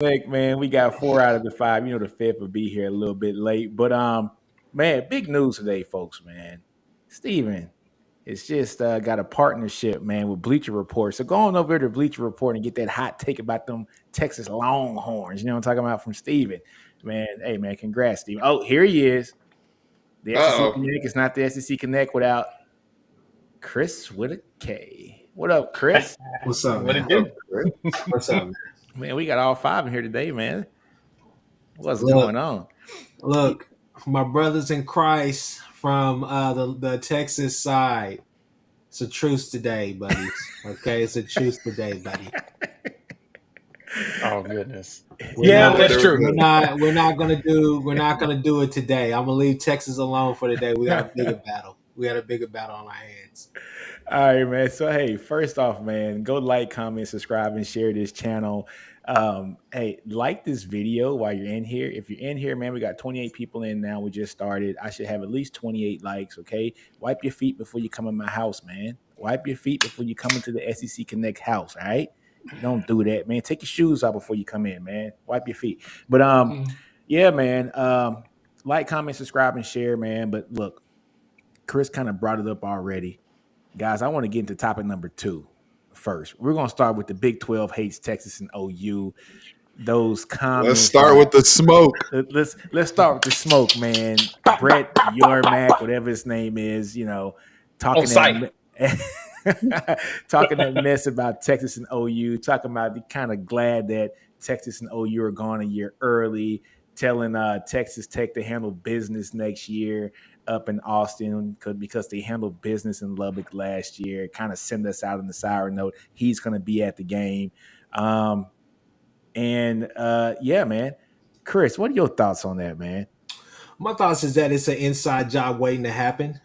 Nick, man, we got 4 out of the 5. You know, the fifth will be here a little bit late, but man, big news today, folks. Man, Steven, it's just got a partnership, man, with Bleacher Report. So go on over to Bleacher Report and get that hot take about them Texas Longhorns. You know what I'm talking about from Steven. Man, hey man, congrats, Steven. Oh, here he is. The SEC Uh-oh. Connect is not the SEC Connect without Chris with a K. What up, Chris? What's up, What it man? do? What's up, man? Man, we got all 5 in here today, man. What's Look, going on? look, my brothers in Christ from the Texas side. It's a truce today, buddies. Okay, it's a truce today, buddy. Oh goodness. Yeah, that's there true. we We're not gonna do it today. I'm gonna leave Texas alone for today. We got a bigger battle. We got a bigger battle on our hands. All right, man. So, hey, first off, man, go like, comment, subscribe, and share this channel. Hey, like this video while you're in here. If you're in here, man, we got 28 people in now. We just started. I should have at least 28 likes, okay? Wipe your feet before you come in my house, man. Wipe your feet before you come into the SEC Connect house, all right? Don't do that, man. Take your shoes off before you come in, man. Wipe your feet. But, yeah, man, like, comment, subscribe, and share, man. But look, Chris kind of brought it up already. Guys, I want to get into topic number 2 first. We're going to start with the Big 12 hates Texas and OU. Those comments. Let's start with the smoke. Let's start with the smoke, man. Brett Yormack, whatever his name is, you know, talking talking that mess about Texas and OU, talking about the kind of glad that Texas and OU are gone a year early, telling Texas Tech to handle business next year up in Austin because they handled business in Lubbock last year. Kind of send us out on the sour note. He's going to be at the game. Yeah, man. Chris, what are your thoughts on that, man? My thoughts is that it's an inside job waiting to happen.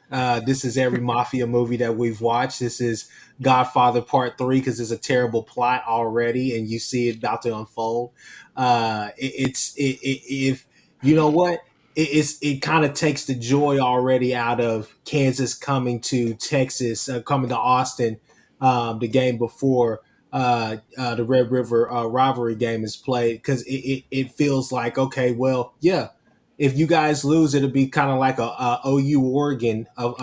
This is every mafia movie that we've watched. This is Godfather Part 3 because it's a terrible plot already, and you see it about to unfold. If you know what, it kind of takes the joy already out of Kansas coming to Texas, coming to Austin, the game before the Red River rivalry game is played because it feels like, okay, well, yeah, if you guys lose, it'll be kind of like a OU Oregon of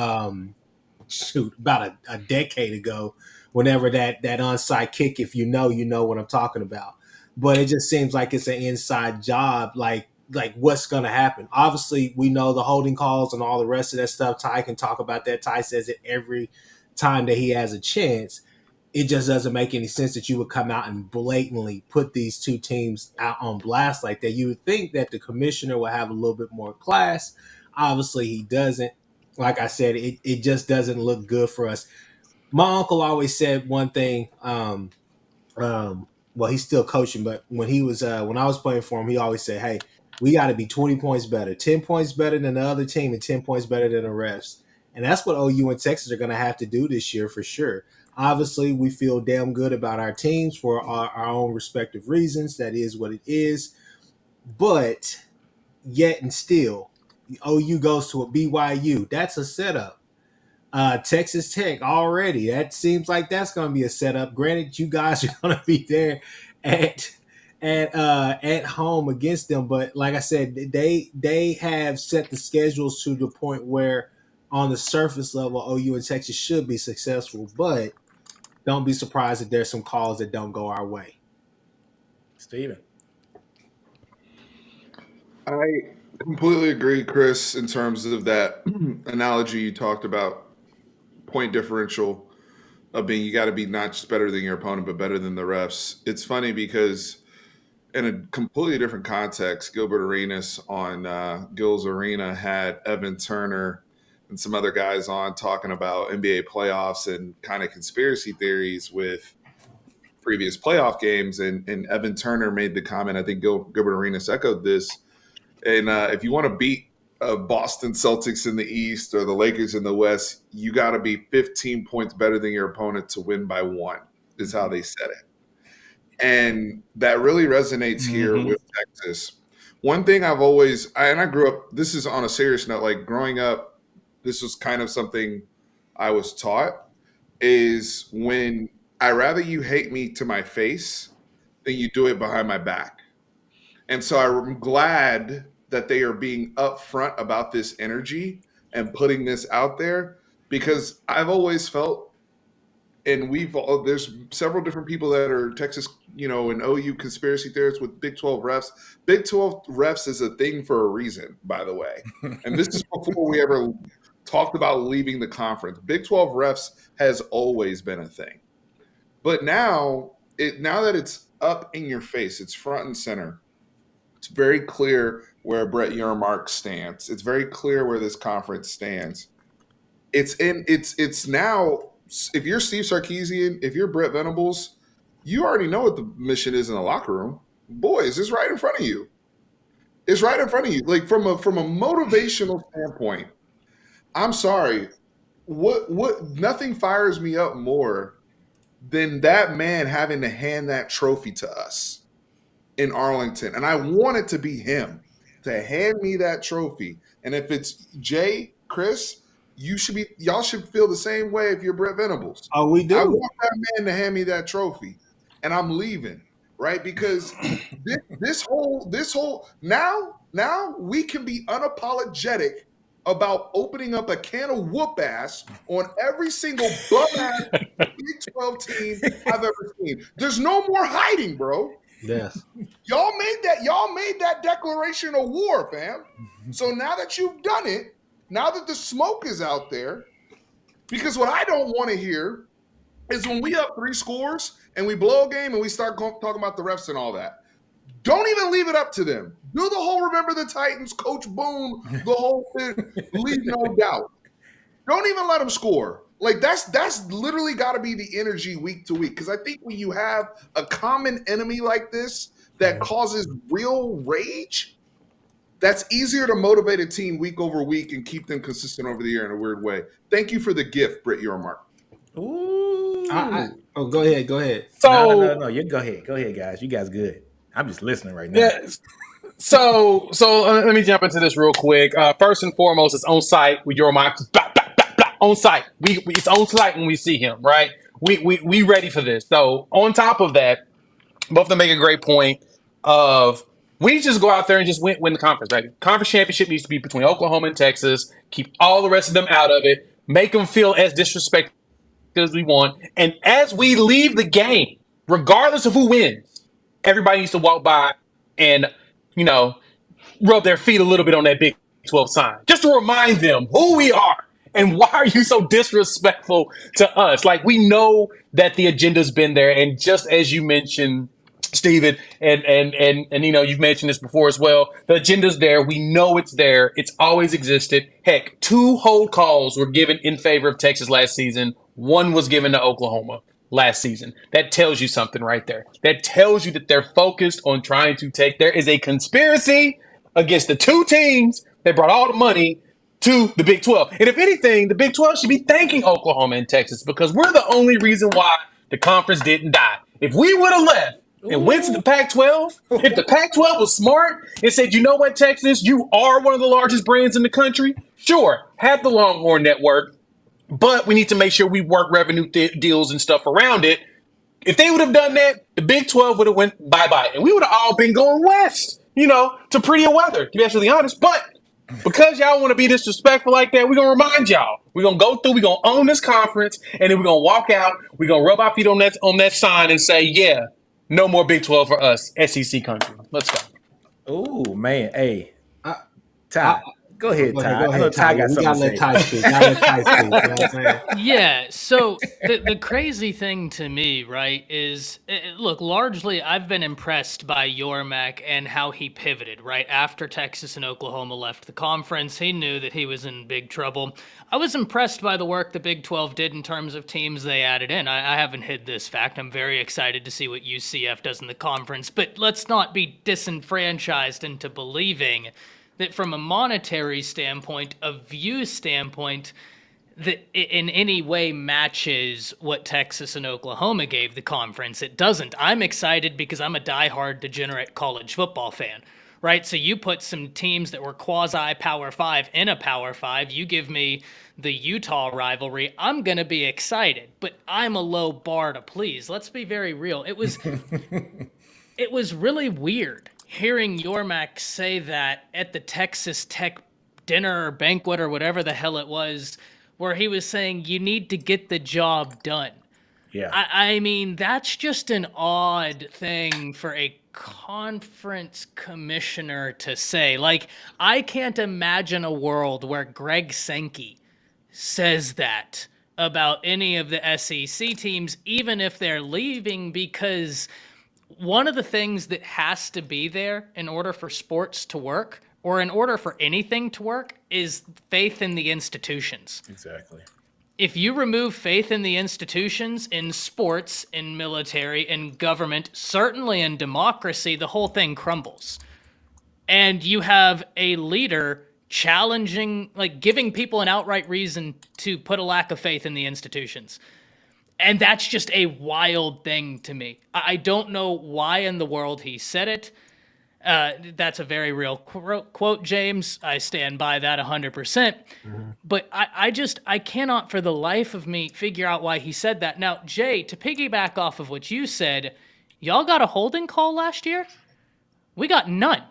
about a decade ago, whenever that onside kick, if you know what I'm talking about. But it just seems like it's an inside job, like what's going to happen. Obviously, we know the holding calls and all the rest of that stuff. Ty can talk about that. Ty says it every time that he has a chance. It just doesn't make any sense that you would come out and blatantly put these two teams out on blast like that. You would think that the commissioner will have a little bit more class. Obviously, he doesn't. Like I said, it just doesn't look good for us. My uncle always said one thing. Well, he's still coaching, but when he was when I was playing for him, he always said, "Hey, we got to be 20 points better, 10 points better than the other team, and 10 points better than the refs." And that's what OU and Texas are going to have to do this year for sure. Obviously, we feel damn good about our teams for our own respective reasons. That is what it is. But yet and still, OU goes to a BYU. That's a setup. Texas Tech already. That seems like that's going to be a setup. Granted, you guys are going to be there at home against them, but like I said, they have set the schedules to the point where, on the surface level, OU and Texas should be successful. But don't be surprised if there's some calls that don't go our way. Steven. I completely agree, Chris, in terms of that analogy you talked about, point differential of being you got to be not just better than your opponent, but better than the refs. It's funny because in a completely different context, Gilbert Arenas on Gil's Arena had Evan Turner and some other guys on talking about NBA playoffs and kind of conspiracy theories with previous playoff games. And Evan Turner made the comment, I think Gilbert Arenas echoed this. And if you want to beat Boston Celtics in the East or the Lakers in the West, you got to be 15 points better than your opponent to win by 1, is how they said it. And that really resonates here with Texas. One thing I've always, and I grew up, this is on a serious note, like growing up, this was kind of something I was taught, is when I rather you hate me to my face than you do it behind my back. And so I'm glad that they are being upfront about this energy and putting this out there, because I've always felt, and there's several different people that are Texas, and OU conspiracy theorists with Big 12 refs. Big 12 refs is a thing for a reason, by the way. And this is before we ever talked about leaving the conference. Big 12 refs has always been a thing. But now that it's up in your face, it's front and center. It's very clear where Brett Yormark stands. It's very clear where this conference stands. It's now, if you're Steve Sarkisian, if you're Brett Venables, you already know what the mission is in the locker room. Boys, it's right in front of you. It's right in front of you. Like from a motivational standpoint, I'm sorry. What nothing fires me up more than that man having to hand that trophy to us in Arlington. And I want it to be him to hand me that trophy. And if it's Jay, Chris, y'all should feel the same way if you're Brett Venables. Oh, we do. I want that man to hand me that trophy, and I'm leaving, right? Because this whole now we can be unapologetic about opening up a can of whoop ass on every single bum ass Big 12 team I've ever seen. There's no more hiding, bro. Yes. Y'all made that declaration of war, fam. So now that you've done it, now that the smoke is out there, because what I don't want to hear is when we up 3 scores and we blow a game and we start talking about the refs and all that. Don't even leave it up to them. Do the whole Remember the Titans, Coach Boone, the whole thing, leave no doubt. Don't even let them score. Like that's literally got to be the energy week to week. Because I think when you have a common enemy like this that causes real rage, that's easier to motivate a team week over week and keep them consistent over the year in a weird way. Thank you for the gift, Britt Yormark. Ooh. Go ahead. So No. You go ahead, guys. You guys good. I'm just listening right now. yeah. So let me jump into this real quick. First and foremost, it's on site with your mic. On site. It's on site when we see him, right? We ready for this. So on top of that, both of them make a great point of we need to just go out there and just win the conference, right? Conference championship needs to be between Oklahoma and Texas. Keep all the rest of them out of it. Make them feel as disrespected as we want. And as we leave the game, regardless of who wins, everybody needs to walk by and, rub their feet a little bit on that Big 12 sign. Just to remind them who we are and why are you so disrespectful to us? Like, we know that the agenda's been there. And just as you mentioned, Steven, and you've mentioned this before as well, the agenda's there. We know it's there. It's always existed. Heck, 2 hold calls were given in favor of Texas last season. 1 was given to Oklahoma last season. That tells you something right there. That tells you that they're focused on trying to there is a conspiracy against the 2 teams that brought all the money to the Big 12. And if anything, the Big 12 should be thanking Oklahoma and Texas because we're the only reason why the conference didn't die. If we would have left and went to the Pac-12, if the Pac-12 was smart and said, you know what, Texas, you are one of the largest brands in the country, sure, have the Longhorn Network, but we need to make sure we work revenue deals and stuff around it. If they would have done that, the Big 12 would have went bye-bye. And we would have all been going west, to prettier weather, to be actually honest. But because y'all want to be disrespectful like that, we're going to remind y'all. We're going to go through, we're going to own this conference, and then we're going to walk out, we're going to rub our feet on that sign and say, yeah, no more Big 12 for us, SEC country. Let's go. Oh, man. Hey, Ty. Go ahead, Ty. Go I know ahead, Ty Ty. got We something gotta to let say. Ty speak. You know what I'm saying? Yeah, so the crazy thing to me, right, is, look, largely I've been impressed by Yormark and how he pivoted, right? After Texas and Oklahoma left the conference, he knew that he was in big trouble. I was impressed by the work the Big 12 did in terms of teams they added in. I haven't hid this fact. I'm very excited to see what UCF does in the conference, but let's not be disenfranchised into believing that from a monetary standpoint, a view standpoint, that in any way matches what Texas and Oklahoma gave the conference. It doesn't. I'm excited because I'm a diehard degenerate college football fan, right? So you put some teams that were quasi Power 5 in a Power 5, you give me the Utah rivalry, I'm going to be excited, but I'm a low bar to please. Let's be very real. It was really weird hearing Yormak say that at the Texas Tech dinner or banquet or whatever the hell it was, where he was saying you need to get the job done. Yeah. I mean, that's just an odd thing for a conference commissioner to say. Like, I can't imagine a world where Greg Sankey says that about any of the SEC teams, even if they're leaving, because one of the things that has to be there in order for sports to work, or in order for anything to work, is faith in the institutions. Exactly. If you remove faith in the institutions, in sports, in military, in government, certainly in democracy, the whole thing crumbles. And you have a leader challenging, like giving people an outright reason to put a lack of faith in the institutions. And that's just a wild thing to me. I don't know why in the world he said it. That's a very real quote, James. I stand by that 100%. But I cannot for the life of me figure out why he said that. Now, Jay, to piggyback off of what you said, y'all got a holding call last year? We got none.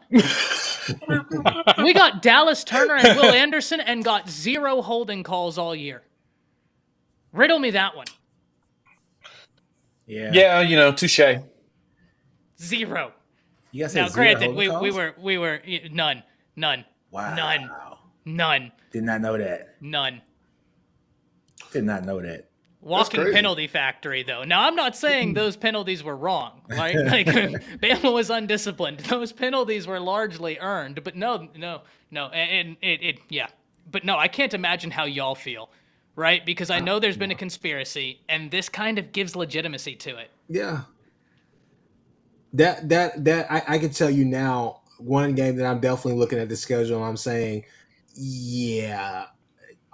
We got Dallas Turner and Will Anderson and got 0 holding calls all year. Riddle me that one. Yeah. Yeah, touche. 0. You guys Now, had 0 granted, holding we calls? were none. Wow. None. Did not know that. None. Did not know that. Walking crazy. penalty factory, though. Now, I'm not saying those penalties were wrong, right? Like, Bama was undisciplined. Those penalties were largely earned, but no. And yeah. But no, I can't imagine how y'all feel, right? Because I know there's been a conspiracy, and this kind of gives legitimacy to it. Yeah. I can tell you now, one game that I'm definitely looking at the schedule and I'm saying, yeah,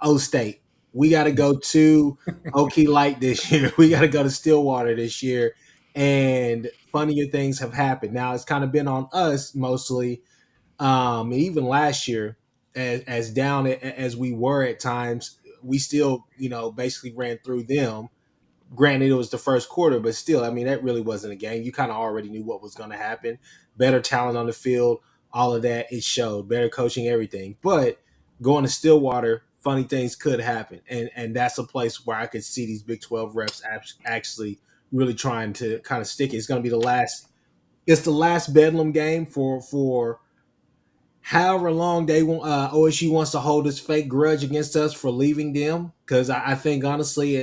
O State. We got to go to Okie Light this year. We got to go to Stillwater this year. And funnier things have happened. Now, it's kind of been on us mostly. Even last year, as down as we were at times, we still, basically ran through them. Granted, it was the first quarter, but still, I mean, that really wasn't a game. You kind of already knew what was going to happen. Better talent on the field, all of that, it showed. Better coaching, everything. But going to Stillwater, funny things could happen. And that's a place where I could see these Big 12 reps actually really trying to kind of stick it. It's going to be the last Bedlam game for however long they want. OSU wants to hold this fake grudge against us for leaving them. Because I think, honestly,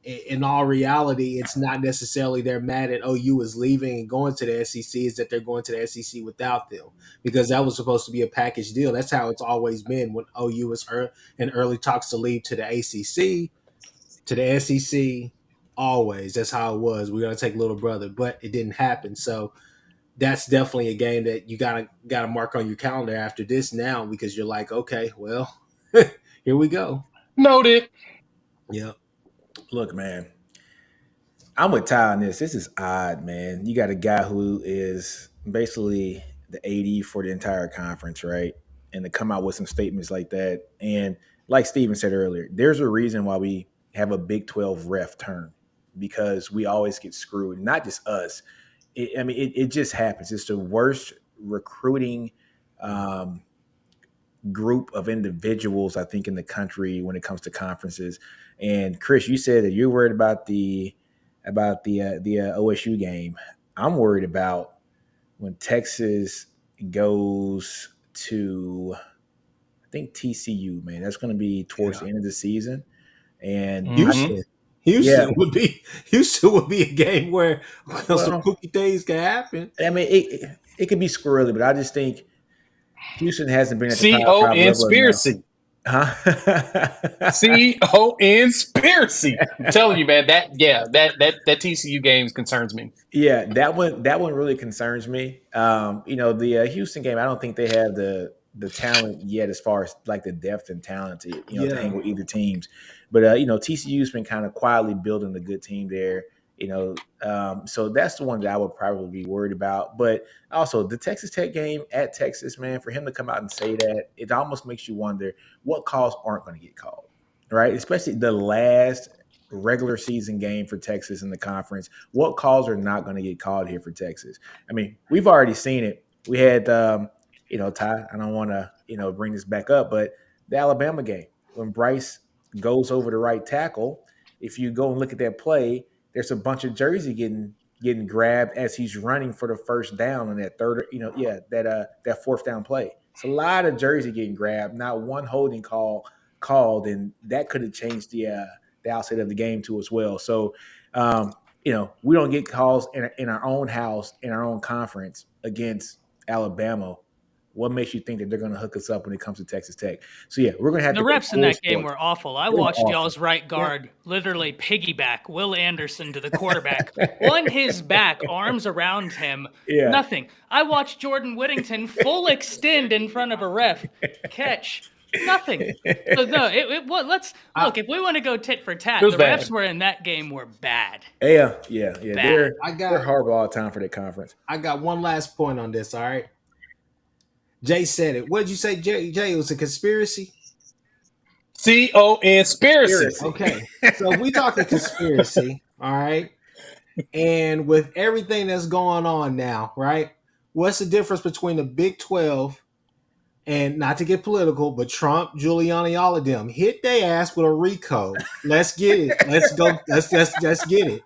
in all reality, it's not necessarily they're mad at OU is leaving and going to the SEC, is that they're going to the SEC without them, because that was supposed to be a package deal. That's how it's always been when OU was in early talks to leave to the ACC, to the SEC. Always, that's how it was. We're gonna take little brother, but it didn't happen. So that's definitely a game that you gotta mark on your calendar after this now, because you're like, okay, well, here we go. Noted. Yep. Look, man, I'm with Ty on this. This is odd, man. You got a guy who is basically the AD for the entire conference, right? And to come out with some statements like that. And like Steven said earlier, there's a reason why we have a Big 12 ref term, because we always get screwed. Not just us. It just happens. It's the worst recruiting group of individuals, I think, in the country when it comes to conferences. And Chris, you said that you're worried about the OSU game. I'm worried about when Texas goes to, I think, TCU. Man, that's going to be towards the end of the season. And Houston would be a game where some kooky things can happen. I mean, it could be squirrely, but I just think Houston hasn't been at the C-O conspiracy. Huh? C-O-Conspiracy. I'm telling you, man, that TCU game concerns me. Yeah, that one really concerns me. The Houston game, I don't think they have the talent yet, as far as like the depth and talent to hang with either teams. But TCU's been kind of quietly building a good team there. So that's the one that I would probably be worried about. But also the Texas Tech game at Texas, man, for him to come out and say that, it almost makes you wonder what calls aren't going to get called, right? Especially the last regular season game for Texas in the conference. What calls are not going to get called here for Texas? I mean, we've already seen it. We had, Ty, I don't want to, bring this back up, but the Alabama game, when Bryce goes over the right tackle, if you go and look at that play, there's a bunch of jersey getting grabbed as he's running for the first down on that third, that fourth down play. It's a lot of jersey getting grabbed, not one holding call called, and that could have changed the outset of the game too as well. So, we don't get calls in our own house, in our own conference against Alabama. What makes you think that they're going to hook us up when it comes to Texas Tech? So, yeah, we're going to have the to refs in that game were awful. I watched awful. y'all's right guard literally piggyback Will Anderson to the quarterback on his back, arms around him. Yeah. Nothing. I watched Jordan Whittington full extend in front of a ref catch. Nothing. So no, let's look. If we want to go tit for tat, the bad. refs were in that game were bad. Yeah. Bad. They're horrible all the time for that conference. I got one last point on this. All right. Jay said it. What did you say, Jay? It was a conspiracy? Conspiracy. Okay. So we talking conspiracy, all right? And with everything that's going on now, right? What's the difference between the Big 12 and, not to get political, but Trump, Giuliani, all of them hit their ass with a RICO. Let's get it. Let's go. Let's get it.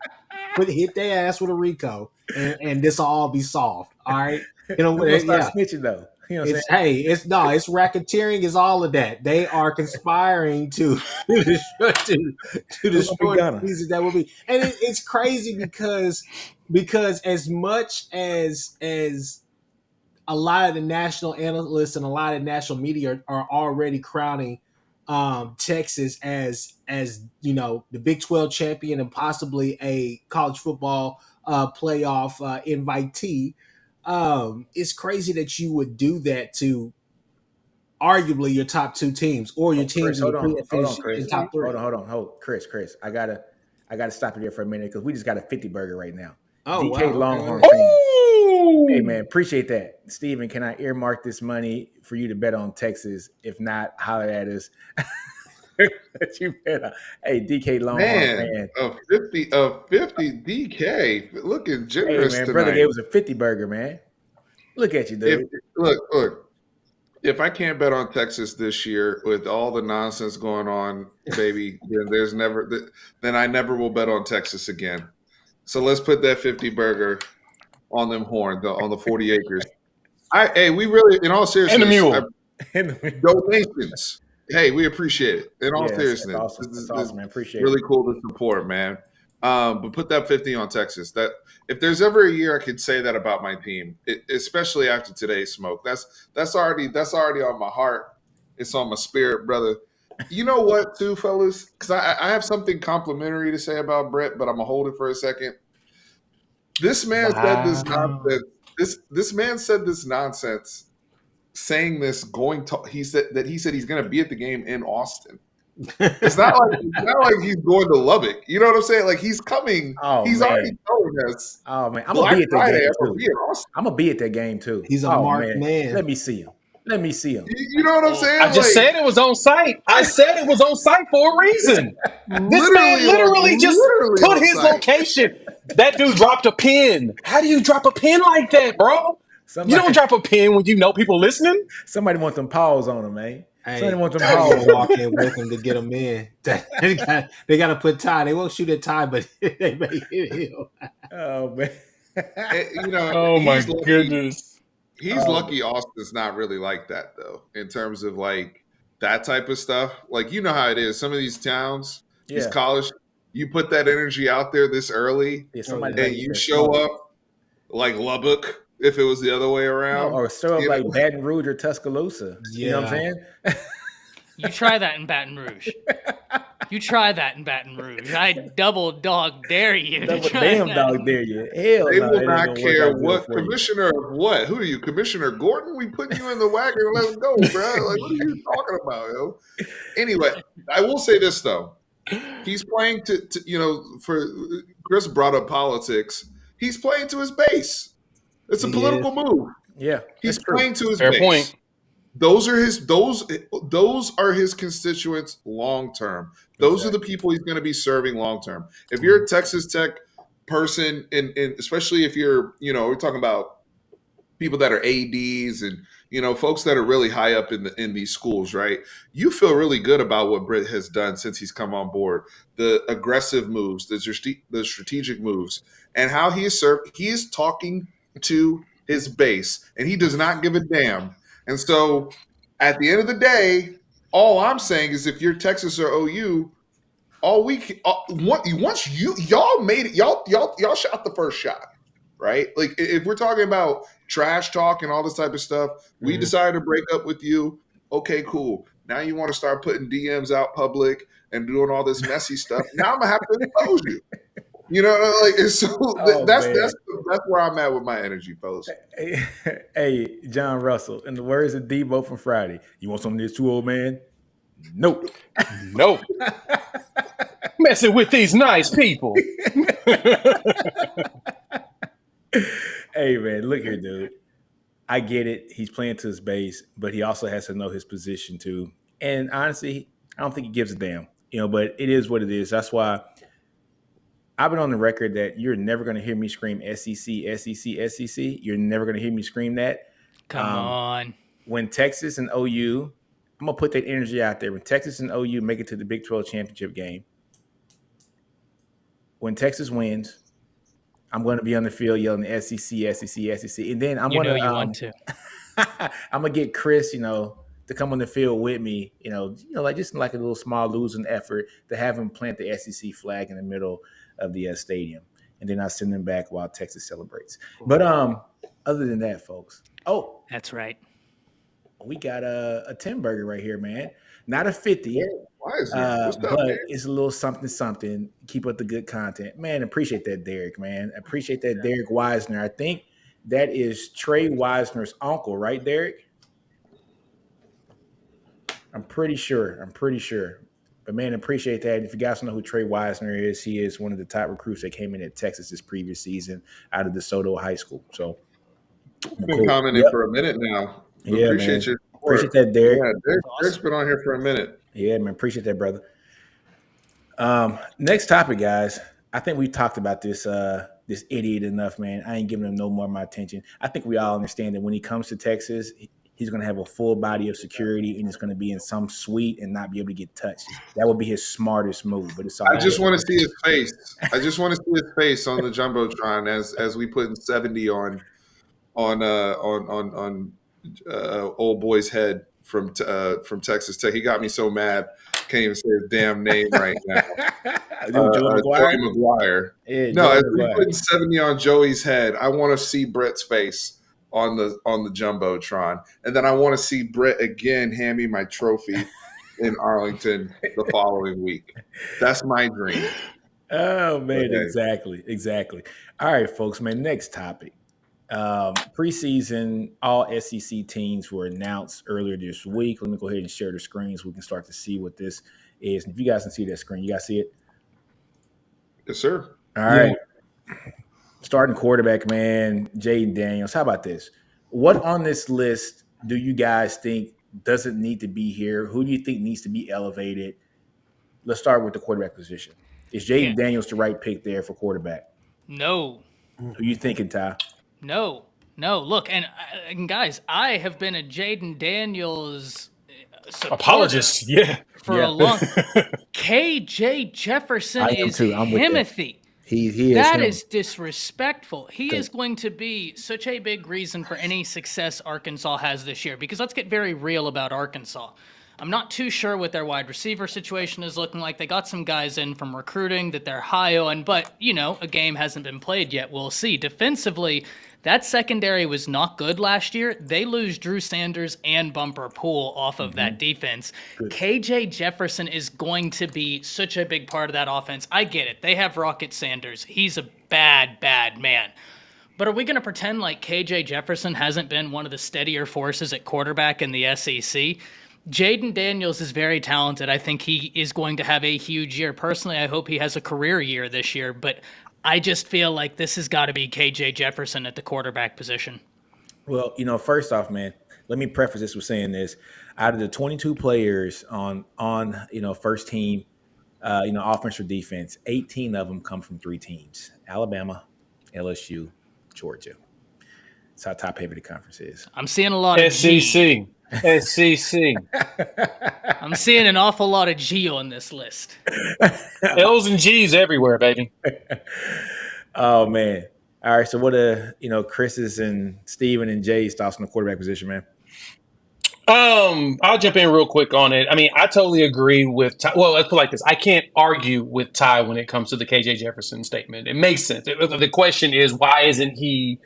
But hit their ass with a RICO, and this will all be solved. All right. Start snitching though. It's racketeering, is all of that. They are conspiring to destroy the pieces that will be, and it's crazy because as much as a lot of the national analysts and a lot of national media are already crowning Texas as the Big 12 champion and possibly a college football playoff invitee. It's crazy that you would do that to arguably your top two teams or your teams. Hold on, Chris. Top three. Hold on, Chris. I gotta stop you there for a minute because we just got a 50 burger right now. Oh, DK wow. Longhorn. Hey man, appreciate that. Steven, can I earmark this money for you to bet on Texas? If not, holler at us. That you bet. Hey, DK Longhorn man. A 50 DK looking generous Hey man, tonight. brother gave us a 50 burger, man. Look at you, dude. Look. If I can't bet on Texas this year with all the nonsense going on, baby, then I never will bet on Texas again. So let's put that 50 burger on them horns, on the 40 acres. We really, in all seriousness, And the mule. donations. Hey, we appreciate it. In all seriousness, that's awesome, man. Appreciate really it. cool to support, man. But put that 50 on Texas. That if there's ever a year I could say that about my team, especially after today's smoke, that's already on my heart. It's on my spirit, brother. You know what, too, fellas? Because I have something complimentary to say about Brett, but I'm gonna hold it for a second. This man said this nonsense. This man said this nonsense. Saying this, he said he's going to be at the game in Austin. It's not like he's going to Lubbock. You know what I'm saying? Like he's coming. He's already told us. Oh man, I'm gonna be at that game too. I'm gonna be at that game too. He's a marked man. Let me see him. You know what I'm saying? I just said it was on site. I said it was on site for a reason. This man literally just put his location. That dude dropped a pin. How do you drop a pin like that, bro? You don't drop a pin when you know people listening. Somebody want them paws on him, man. Hey, Somebody want them they paws. walk in with him to get him in. They got to put Ty. They won't shoot at Ty, but they may hit him. Oh man. Oh my goodness. He's lucky Austin's not really like that though, in terms of like that type of stuff. Like you know how it is. Some of these towns, these college, you put that energy out there this early, and you show up like Lubbock. If it was the other way around. Or show up like Baton Rouge or Tuscaloosa. You know what I'm saying? You try that in Baton Rouge. I double dog dare you. Double damn dog dare you. Hell they no, will not care what commissioner. Commissioner of what? Who are you, Commissioner Gordon? We put you in the wagon. Let's go, bro. Like what are you talking about, yo? Anyway, I will say this though. He's playing to for Chris brought up politics. He's playing to his base. It's a political move. Yeah, he's playing to his Fair base. point. those are his constituents long term. Those are the people he's going to be serving long term. If you're a Texas Tech person, and especially if you're, we're talking about people that are ADs and folks that are really high up in these schools, right? You feel really good about what Britt has done since he's come on board. The aggressive moves, the strategic moves, and how he is served. He is talking to his base, and he does not give a damn. And so, at the end of the day, all I'm saying is, if you're Texas or OU, all week, once y'all made it, y'all shot the first shot, right? Like, if we're talking about trash talk and all this type of stuff, we decided to break up with you. Okay, cool. Now you want to start putting DMs out public and doing all this messy stuff. Now I'm gonna have to expose you. That's where I'm at with my energy, fellas. Hey, John Russell, in the words of Debo from Friday, you want some of this too, old man? Nope. Nope. Messing with these nice people. Hey, man, look here, dude. I get it. He's playing to his base, but he also has to know his position too. And honestly, I don't think he gives a damn, but it is what it is. That's why I've been on the record that you're never going to hear me scream SEC, SEC, SEC. You're never going to hear me scream that. Come on. When Texas and OU, I'm going to put that energy out there. When Texas and OU make it to the Big 12 championship game, when Texas wins, I'm going to be on the field yelling SEC, SEC, SEC. And then I'm going to want to. I'm going to get Chris, to come on the field with me, like just like a little small losing effort to have him plant the SEC flag in the middle of the stadium. And then I send them back while Texas celebrates. But other than that, folks, that's right. We got a 10 burger right here, man. Not a 50. Yeah, why is it? But it's a little something. Keep up the good content. Man, appreciate that, Derek, man. Appreciate that, Derek Wisner. I think that is Trey Wisner's uncle, right, Derek? I'm pretty sure. But, man, appreciate that. If you guys don't know who Trey Wisner is, he is one of the top recruits that came in at Texas this previous season out of DeSoto High School. So, I've been commenting for a minute now. Yeah, appreciate you. Appreciate that, Derek. Yeah, Derek's been on here for a minute. Yeah, man. Appreciate that, brother. Next topic, guys. I think we talked about this idiot enough, man. I ain't giving him no more of my attention. I think we all understand that when he comes to Texas, he's going to have a full body of security and he's going to be in some suite and not be able to get touched. That would be his smartest move. But it's all I just want to see his face. I just want to see his face on the jumbotron as we put in 70 on old boy's head from Texas Tech. He got me so mad. Can't even say his damn name right now. Joey McGuire. Yeah, no, Joey as we McGuire. put 70 on Joey's head, I want to see Brett's face on the jumbotron, and then I want to see Brett again hand me my trophy in Arlington the following week. That's my dream. Oh man, Okay. exactly. All right, folks, man. Next topic. Preseason all SEC teams were announced earlier this week. Let me go ahead and share the screen so we can start to see what this is. And if you guys can see that screen, you guys see it? Yes, sir. All right. Starting quarterback, man, Jaden Daniels. How about this? What on this list do you guys think doesn't need to be here? Who do you think needs to be elevated? Let's start with the quarterback position. Is Jaden Daniels the right pick there for quarterback? No. Who you thinking, Ty? No. Look, and guys, I have been a Jaden Daniels supporter Apologist. Yeah. for a long. KJ Jefferson I am is too. I'm with that. Timothy. He is. That him. is disrespectful. He is going to be such a big reason for any success Arkansas has this year. Because let's get very real about Arkansas. I'm not too sure what their wide receiver situation is looking like. They got some guys in from recruiting that they're high on, but, a game hasn't been played yet. We'll see. Defensively, that secondary was not good last year. They lose Drew Sanders and Bumper Pool off of that defense. KJ Jefferson is going to be such a big part of that offense. I get it. They have Rocket Sanders. He's a bad, bad man. But are we going to pretend like KJ Jefferson hasn't been one of the steadier forces at quarterback in the SEC? Jaden Daniels is very talented. I think he is going to have a huge year. Personally, I hope he has a career year this year, but I just feel like this has got to be KJ Jefferson at the quarterback position. Well, first off, man, let me preface this with saying this: out of the 22 players on first team, offense or defense, 18 of them come from 3 teams: Alabama, LSU, Georgia. That's how top heavy the conference is. I'm seeing a lot of G. SEC. I'm seeing an awful lot of G on this list. L's and G's everywhere, baby. Oh man. All right. So what Chris's and Steven and Jay's thoughts on the quarterback position, man? I'll jump in real quick on it. I mean, I totally agree with Ty. Well, let's put it like this. I can't argue with Ty when it comes to the KJ Jefferson statement. It makes sense. The question is, why isn't he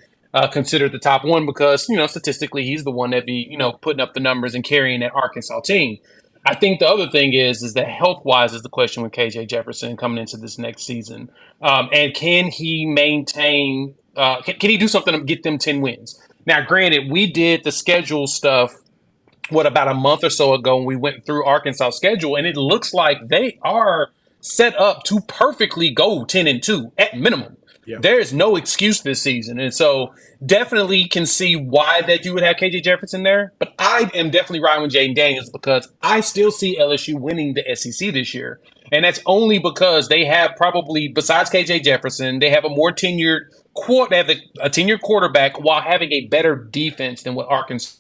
considered the top one? Because, statistically, he's the one that be, putting up the numbers and carrying that Arkansas team. I think the other thing is that health-wise is the question with KJ Jefferson coming into this next season. And can he maintain can he do something to get them 10 wins? Now, granted, we did the schedule stuff about a month or so ago when we went through Arkansas' schedule, and it looks like they are set up to perfectly go 10-2 at minimum. Yeah. There is no excuse this season. And so definitely can see why that you would have KJ Jefferson there. But I am definitely riding with Jayden Daniels because I still see LSU winning the SEC this year. And that's only because they have probably, besides KJ Jefferson, they have a more tenured quarterback while having a better defense than what Arkansas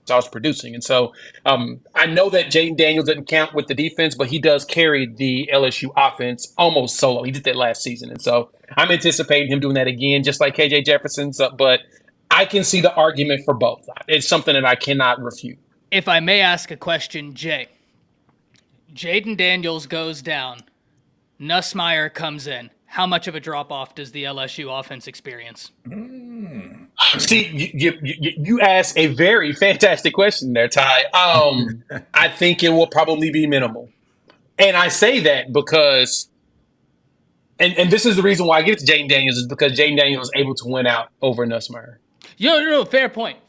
was producing. And so I know that Jayden Daniels doesn't count with the defense, but he does carry the LSU offense almost solo. He did that last season. And so I'm anticipating him doing that again, just like KJ Jefferson's. But I can see the argument for both. It's something that I cannot refute. If I may ask a question, Jay. Jayden Daniels goes down. Nussmeier comes in. How much of a drop-off does the LSU offense experience? See, you asked a very fantastic question there, Ty. I think it will probably be minimal. And I say that because, and this is the reason why I get to Jayden Daniels, is because Jayden Daniels was able to win out over Nussmeier. No, fair point.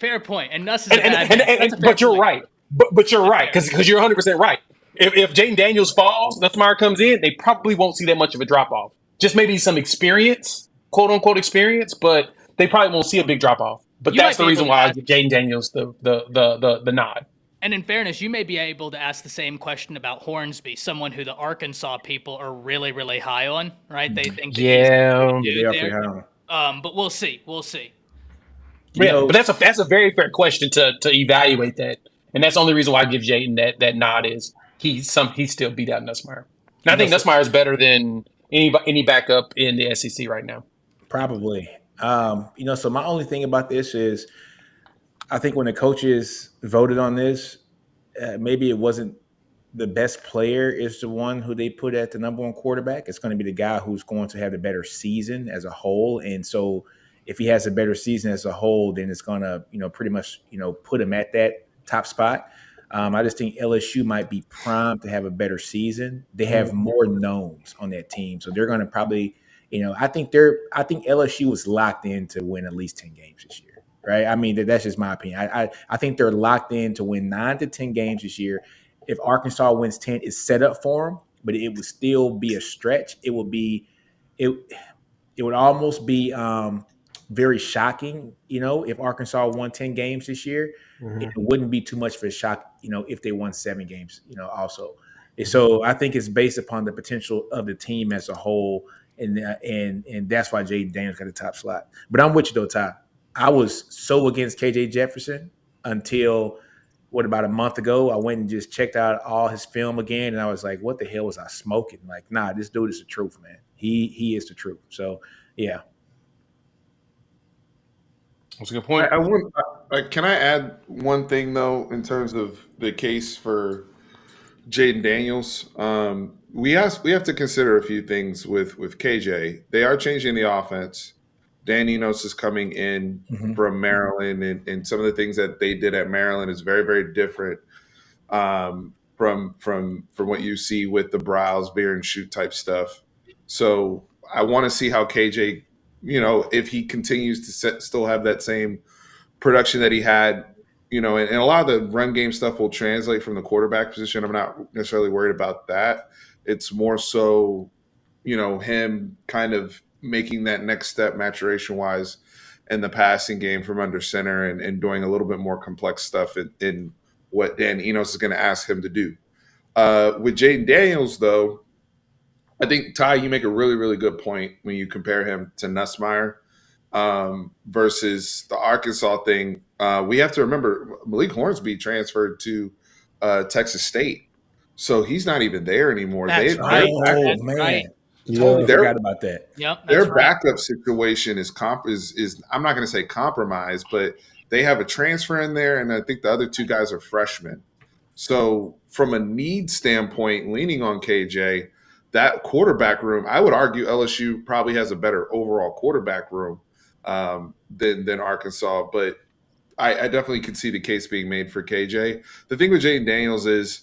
And Nuss is a bad man. But you're right. But you're right, because you're 100% right. If Jayden Daniels falls, Nussmeier comes in, they probably won't see that much of a drop-off. Just maybe some experience, quote-unquote experience, but they probably won't see a big drop-off. But that's the reason why I give Jayden Daniels the nod. And in fairness, you may be able to ask the same question about Hornsby, someone who the Arkansas people are really, really high on, right? They think they are pretty high on. But we'll see. But that's a very fair question to evaluate that. And that's the only reason why I give Jayden that nod is he still beat out Nussmeier. And I think Nussmeier is better than any backup in the SEC right now. Probably. So my only thing about this is I think when the coaches voted on this, maybe it wasn't the best player is the one who they put at the number one quarterback. It's going to be the guy who's going to have the better season as a whole. And so if he has a better season as a whole, then it's going to, pretty much, put him at that top spot. I just think LSU might be primed to have a better season. They have more knowns on that team. So they're going to probably, I think LSU was locked in to win at least 10 games this year, right? I mean, that's just my opinion. I think they're locked in to win 9 to 10 games this year. If Arkansas wins 10, it's set up for them, but it would still be a stretch. It would almost be very shocking, if Arkansas won 10 games this year. Mm-hmm. It wouldn't be too much of a shock, if they won 7 games, also. And so I think it's based upon the potential of the team as a whole, and that's why Jayden Daniels got the top slot. But I'm with you though, Ty. I was so against KJ Jefferson until about a month ago. I went and just checked out all his film again, and I was like, what the hell was I smoking? Like, nah, this dude is the truth, man. He is the truth. So yeah. That's a good point. Can I add one thing, though, in terms of the case for Jayden Daniels? We have to consider a few things with KJ. They are changing the offense. Dan Enos is coming in from Maryland, and some of the things that they did at Maryland is very, very different from what you see with the browse, beer and shoot type stuff. So I want to see how KJ, if he continues to still have that same production that he had, and a lot of the run game stuff will translate from the quarterback position. I'm not necessarily worried about that. It's more so, him kind of making that next step maturation wise in the passing game from under center and doing a little bit more complex stuff in what Dan Enos is going to ask him to do. With Jaden Daniels, though, I think, Ty, you make a really, really good point when you compare him to Nussmeier versus the Arkansas thing. We have to remember Malik Hornsby transferred to Texas State, so he's not even there anymore. That's right. Oh That's man, right. totally Their- forgot about that. Yep. Their That's right. backup situation is I'm not going to say compromised, but they have a transfer in there, and I think the other two guys are freshmen. So from a need standpoint, leaning on KJ, that quarterback room, I would argue LSU probably has a better overall quarterback room than Arkansas, but I definitely could see the case being made for KJ. The thing with Jaden Daniels is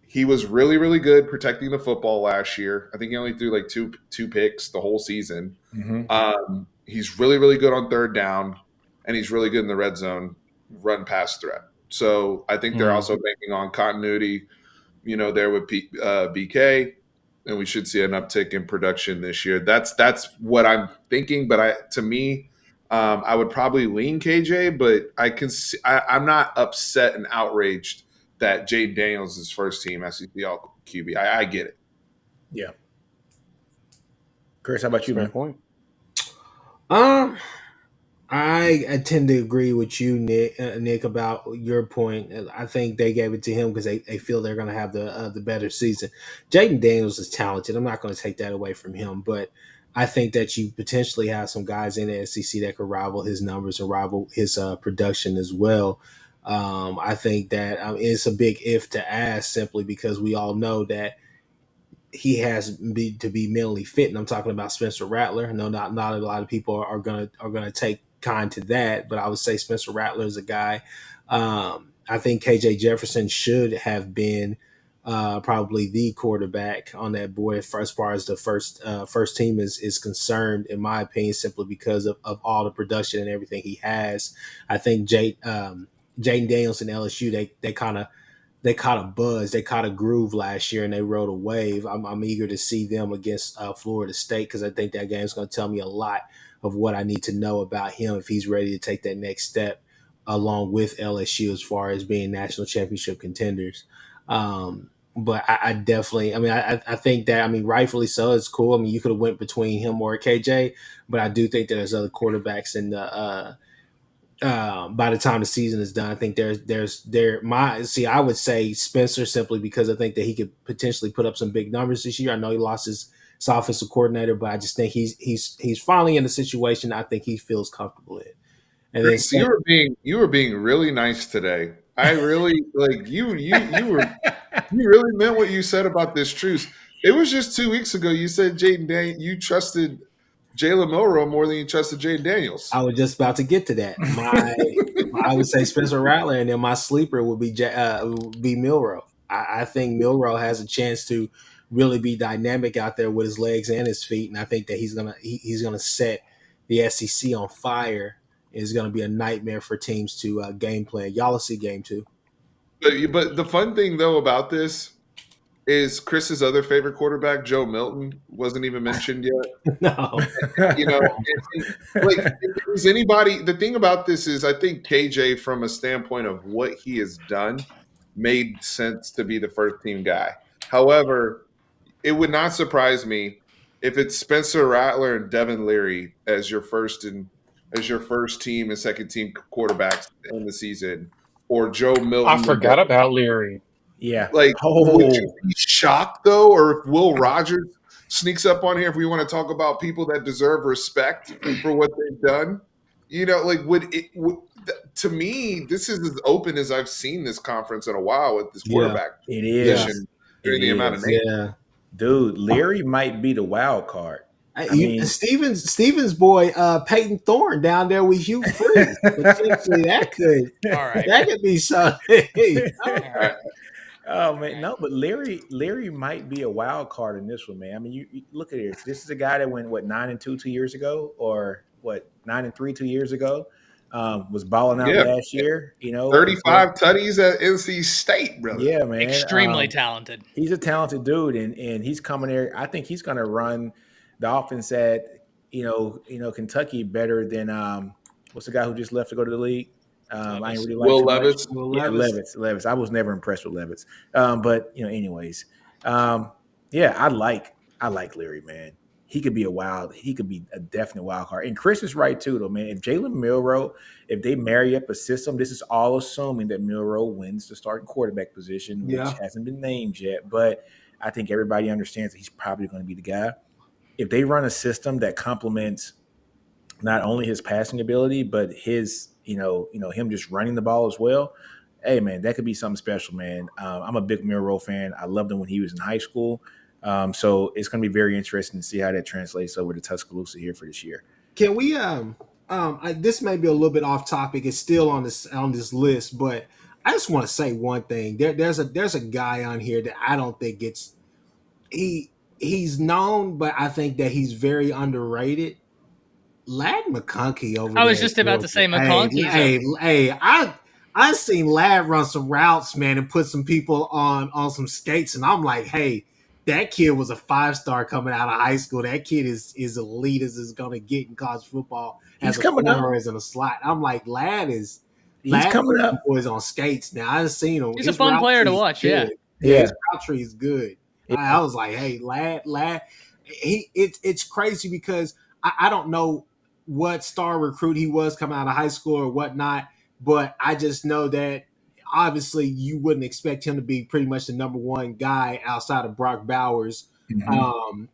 he was really, really good protecting the football last year. I think he only threw like two picks the whole season. He's really, really good on third down, and he's really good in the red zone run pass threat. So I think they're also banking on continuity, there with BK, and we should see an uptick in production this year. That's what I'm thinking. But to me, I would probably lean KJ, but I'm not upset and outraged that Jaden Daniels is first team SEC QB. I get it. Yeah. Chris, how about you, Fair man? point. I tend to agree with you, Nick, about your point. I think they gave it to him because they feel they're going to have the better season. Jaden Daniels is talented. I'm not going to take that away from him, but I think that you potentially have some guys in the SEC that could rival his numbers and rival his production as well. I think that it's a big if to ask simply because we all know that he has to be mentally fit, and I'm talking about Spencer Rattler. No, not a lot of people are gonna take kind to that, but I would say Spencer Rattler is a guy. I think KJ Jefferson should have been probably the quarterback on that board as far as the first team is concerned, in my opinion, simply because of all the production and everything he has. I think Jaden Daniels and LSU they caught a buzz, they caught a groove last year, and they rode a wave. I'm eager to see them against Florida State because I think that game's going to tell me a lot of what I need to know about him if he's ready to take that next step along with LSU as far as being national championship contenders. But I definitely, I think that, rightfully so, it's cool. You could have went between him or KJ, but I do think that there's other quarterbacks in the by the time the season is done. I think I would say Spencer simply because I think that he could potentially put up some big numbers this year. I know he lost his offensive coordinator, but I just think he's finally in a situation I think he feels comfortable in. And then you were being really nice today. I really you really meant what you said about this truce. It was just 2 weeks ago you said you trusted Jalen Milroe more than you trusted Jaden Daniels. I was just about to get to that. I would say Spencer Rattler, and then my sleeper would be Milroe. I think Milroe has a chance to really be dynamic out there with his legs and his feet, and I think that he's gonna set the SEC on fire. It's gonna be a nightmare for teams to game plan. Y'all will see game 2. But the fun thing though about this is Chris's other favorite quarterback, Joe Milton, wasn't even mentioned yet. No, is anybody? The thing about this is, I think KJ, from a standpoint of what he has done, made sense to be the first team guy. However, it would not surprise me if it's Spencer Rattler and Devin Leary as your first team and second team quarterbacks in the season, or Joe Milton. I forgot about Leary. Yeah. Would you be shocked though, or if Will Rogers sneaks up on here? If we want to talk about people that deserve respect for what they've done, to me, this is as open as I've seen this conference in a while with this quarterback. It is. Position, the amount of names. yeah. Dude, Leary might be the wild card. Stevens boy, Peyton Thorne down there with Hugh Freeze. Potentially that could be something. All right. Oh man, no, but Leary might be a wild card in this one, man. You look at it. This is a guy that went 9-2 2 years ago, or 9-3 2 years ago. Was balling out last year. 35 tutties at NC State, brother. Yeah, man, Extremely talented. He's a talented dude, and he's coming there. I think he's going to run the offense at Kentucky better than what's the guy who just left to go to the league? I ain't really like Will too much. Levis. Will Yeah, Levis. Levis. I was never impressed with Levis. But anyways, yeah, I like Leary, man. He could be a definite wild card. And Chris is right too, though, man. If Jalen Milroe, if they marry up a system, this is all assuming that Milroe wins the starting quarterback position, which Yeah. hasn't been named yet. But I think everybody understands that he's probably going to be the guy. If they run a system that complements not only his passing ability, but his, him just running the ball as well. Hey, man, that could be something special, man. I'm a big Milroe fan. I loved him when he was in high school. So it's going to be very interesting to see how that translates over to Tuscaloosa here for this year. Can we this may be a little bit off topic. It's still on this list, but I just want to say one thing. There's a guy on here that I don't think he's known, but I think that he's very underrated. Lad McConkey over there. I was just about to say McConkey. Hey, I seen Lad run some routes, man, and put some people on some skates, and I'm like, hey, that kid was a 5-star coming out of high school. That kid is elite as it's gonna get in college football. He's coming up. As in a slot. I'm like, He's coming up. Boys on skates now. I've seen him. He's a fun player to watch. Good. Yeah. His route tree is good. Yeah. I was like, hey, Lad. It's crazy because I don't know what star recruit he was coming out of high school or whatnot, but I just know that obviously you wouldn't expect him to be pretty much the number one guy outside of Brock Bowers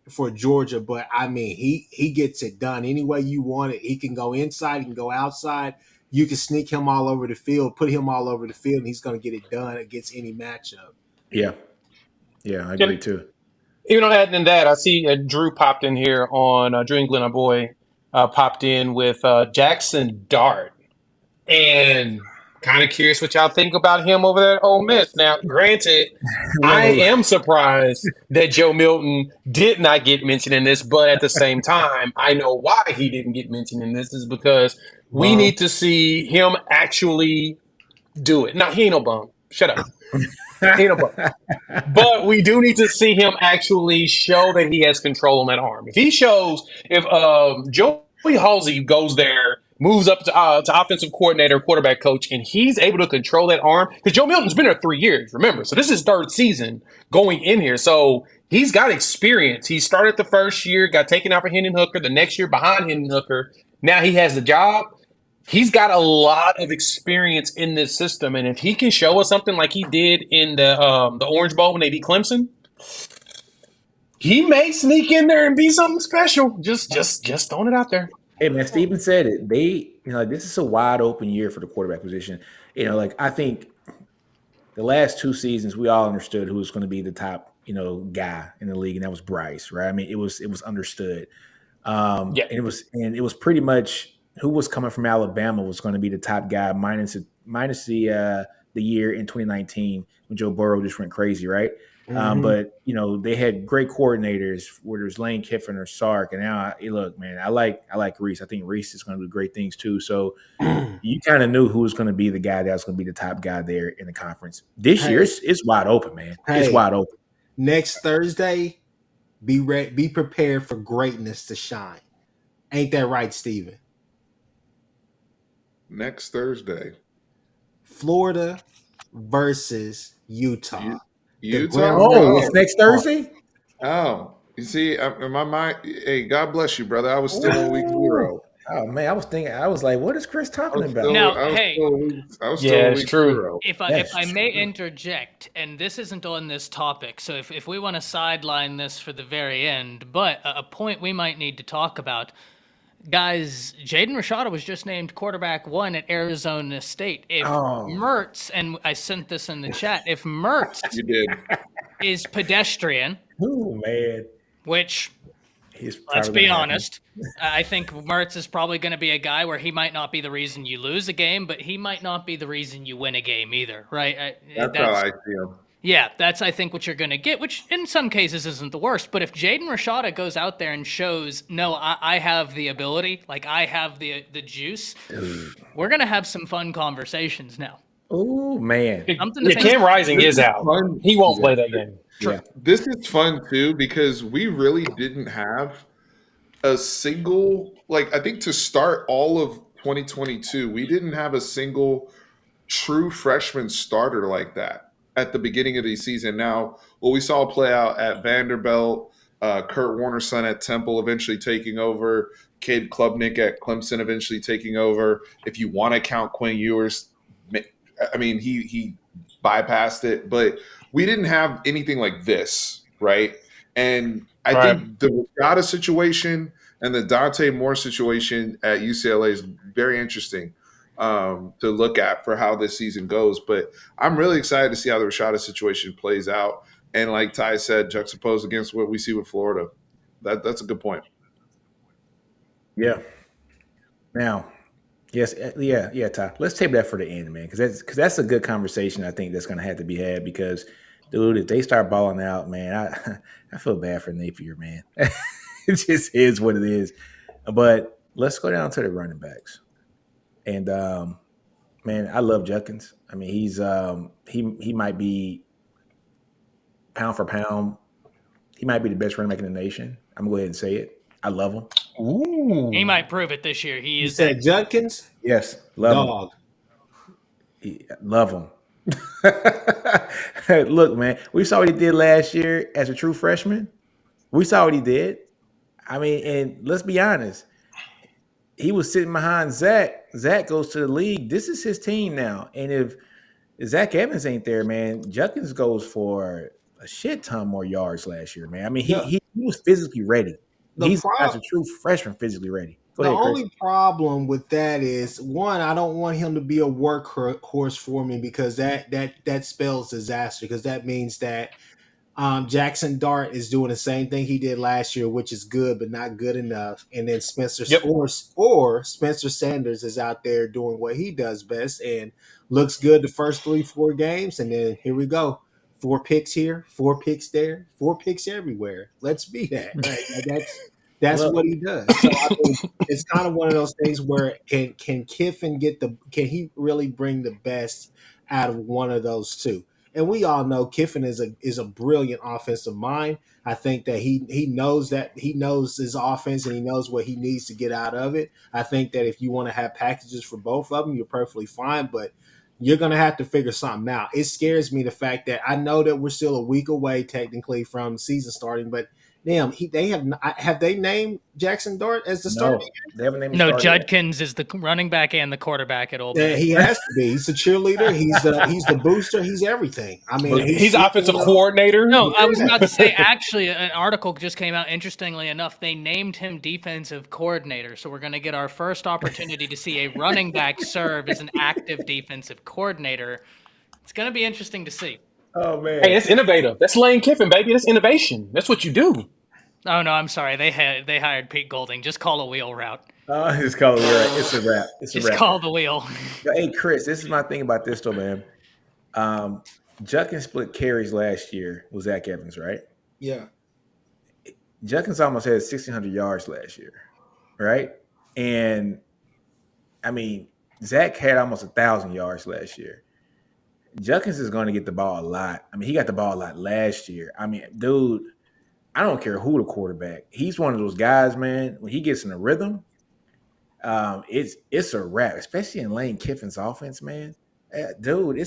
for Georgia. But I mean, he gets it done any way you want it. He can go inside, he can go outside. You can sneak him all over the field, put him all over the field, and he's going to get it done against any matchup. Yeah, I agree too. Even on adding in that, I see Drew popped in here on Drew England, our boy, popped in with Jackson Dart. And kind of curious what y'all think about him over there at Ole Miss. Now, granted, I am surprised that Joe Milton did not get mentioned in this, but at the same time, I know why he didn't get mentioned in this is because we need to see him actually do it. Now, he ain't no bum. Shut up. He ain't no bum. But we do need to see him actually show that he has control on that arm. If he shows, if Joey Halsey goes there, moves up to offensive coordinator, quarterback coach, and he's able to control that arm, because Joe Milton's been there 3 years, remember. So this is his third season going in here. So he's got experience. He started the first year, got taken out for Hendon Hooker, the next year behind Hendon Hooker. Now he has the job. He's got a lot of experience in this system, and if he can show us something like he did in the Orange Bowl when they beat Clemson, he may sneak in there and be something special. Just throwing it out there. Hey man, Steven said it. This is a wide open year for the quarterback position. I think the last 2 seasons we all understood who was going to be the top, guy in the league, and that was Bryce, right? I mean, it was understood. And it was pretty much who was coming from Alabama was going to be the top guy, minus the year in 2019 when Joe Burrow just went crazy, right? But they had great coordinators, whether it's Lane Kiffin or Sark. And now, look, man, I like Reese. I think Reese is going to do great things too. So you kind of knew who was going to be the guy that was going to be the top guy there in the conference. This year, it's wide open, man. It's wide open. Next Thursday, be prepared for greatness to shine. Ain't that right, Steven? Next Thursday, Florida versus Utah. Utah. Oh, it's next Thursday. Oh, you see, in my mind, hey, God bless you, brother. I was still on week 0. Oh man, I was like, what is Chris talking about? Now, I was hey. still on week true. 0. If I may interject, and this isn't on this topic, so if we want to sideline this for the very end, but a point we might need to talk about, guys, Jaden Rashada was just named quarterback 1 at Arizona State. If Mertz, and I sent this in the chat, if Mertz You did. is pedestrian, Oh man, which he's let's probably be gonna honest, I think Mertz is probably going to be a guy where he might not be the reason you lose a game, but he might not be the reason you win a game either, right? That's how I feel. Yeah, that's, I think, what you're going to get, which in some cases isn't the worst. But if Jaden Rashada goes out there and shows, no, I have the ability, like I have the juice, we're going to have some fun conversations now. Oh man, Something to think Cam Rising is out. Fun. He won't play that game. yeah. This is fun too because we really didn't have a single, like, I think to start all of 2022, we didn't have a single true freshman starter like that at the beginning of the season. Now, what we saw play out at Vanderbilt, Kurt Warner's son at Temple eventually taking over, Cade Klubnik at Clemson eventually taking over. If you want to count Quinn Ewers, I mean, he bypassed it, but we didn't have anything like this, right? And I Right. think the Rashada situation and the Dante Moore situation at UCLA is very interesting to look at for how this season goes. But I'm really excited to see how the Rashada situation plays out. And like Ty said, juxtaposed against what we see with Florida. That's a good point. Yeah. Now, yes, yeah, Ty. Let's table that for the end, man, because that's a good conversation. I think that's going to have to be had because, dude, if they start balling out, man, I feel bad for Napier, man. It just is what it is. But let's go down to the running backs, and man, I love Judkins. I mean, he's he might be pound for pound, he might be the best running back in the nation. I'm gonna go ahead and say it. I love him. Ooh. He might prove it this year. He You is said Judkins? Yes, love Dog. him. Love him. Look, man, we saw what he did last year as a true freshman. We saw what he did. I mean, and let's be honest, he was sitting behind Zach. Zach goes to the league. This is his team now. And if Zach Evans ain't there, man, Judkins goes for a shit ton more yards last year, man. I mean, he was physically ready. He's as a true freshman physically ready. Go ahead, Chris. Only problem with that is, one, I don't want him to be a workhorse for me because that spells disaster, because that means that Jackson Dart is doing the same thing he did last year, which is good but not good enough. And then Spencer or Spencer Sanders is out there doing what he does best and looks good the first 3-4 games, and then here we go. 4 picks here, 4 picks there, 4 picks everywhere. Let's be that. Right? That's what he does. So I mean, it's kind of one of those things where can Kiffin can he really bring the best out of one of those two? And we all know Kiffin is a brilliant offensive mind. I think that he knows his offense and he knows what he needs to get out of it. I think that if you want to have packages for both of them, you're perfectly fine, but you're going to have to figure something out. It scares me, the fact that I know that we're still a week away technically from season starting, but damn, have they named Jackson Dart as the starter? They haven't named no. Judkins is the running back and the quarterback at Old Miss. He has to be. He's the cheerleader. He's the booster. He's everything. I mean, he's offensive coordinator. No, I was about to say, actually, an article just came out. Interestingly enough, they named him defensive coordinator. So we're going to get our first opportunity to see a running back serve as an active defensive coordinator. It's going to be interesting to see. Oh man, hey, that's innovative. That's Lane Kiffin, baby. That's innovation. That's what you do. Oh no, I'm sorry. They hired Pete Golding. Just call a wheel route. Just call it a wrap. It's a wrap. Just call the wheel. Hey Chris, this is my thing about this though, man. Judkins split carries last year with Zach Evans, right? Yeah. Judkins almost had 1,600 yards last year, right? And I mean, Zach had almost 1,000 yards last year. Judkins is going to get the ball a lot. I mean, he got the ball a lot last year. I mean, dude, I don't care who the quarterback. He's one of those guys, man. When he gets in the rhythm, it's a wrap. Especially in Lane Kiffin's offense, man. Dude,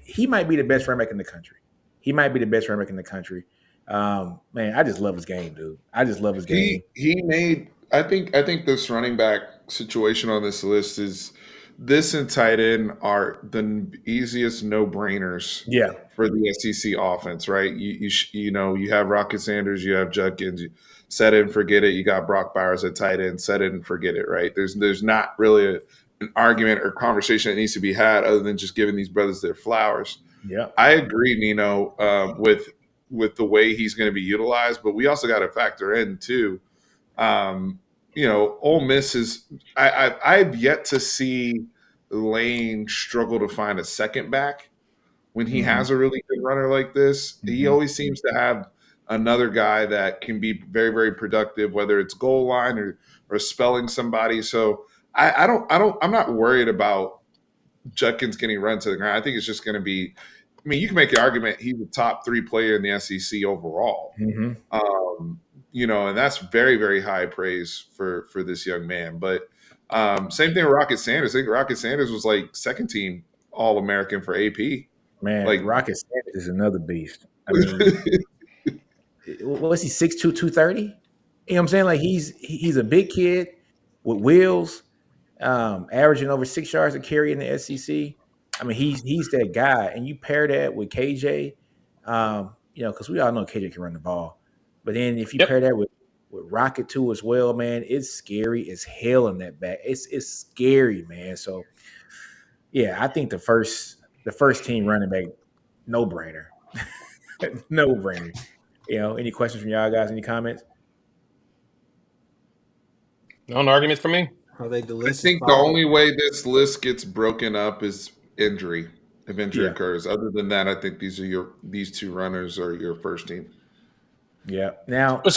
he might be the best running back in the country. He might be the best running back in the country. Man, I just love his game, dude. I just love his game. He made. I think this running back situation on this list is. This and tight end are the easiest no-brainers for the SEC offense, right? You know, you have Rocket Sanders, you have Judkins, you set it and forget it. You got Brock Bowers at tight end, set it and forget it, right? There's not really an argument or conversation that needs to be had other than just giving these brothers their flowers. Yeah, I agree, Nino, with the way he's going to be utilized, but we also got to factor in too. You know, Ole Miss is. I've yet to see Lane struggle to find a second back when he has a really good runner like this. He always seems to have another guy that can be very, very productive, whether it's goal line or spelling somebody. So I'm not worried about Judkins getting run to the ground. I think it's just going to be. I mean, you can make the argument he's the top 3 player in the SEC overall. and that's very, very high praise for this young man. But same thing with Rocket Sanders. I think Rocket Sanders was like second team All American for AP. Man, Like Rocket Sanders is another beast. I mean, what's he 6'2", 230? You know what I'm saying? Like he's a big kid with wheels, averaging over 6 yards a carry in the SEC. I mean, he's that guy, and you pair that with KJ, because we all know KJ can run the ball. But then if you pair that with Rocket too as well, man, it's scary as hell in that back. It's scary, man. So yeah, I think the first team running back, no brainer, no brainer. Any questions from y'all guys? Any comments? No arguments for me. I think the I list. think the only way this list gets broken up is injury. If injury occurs, other than that, I think these two runners are your first team. Yeah. Now, I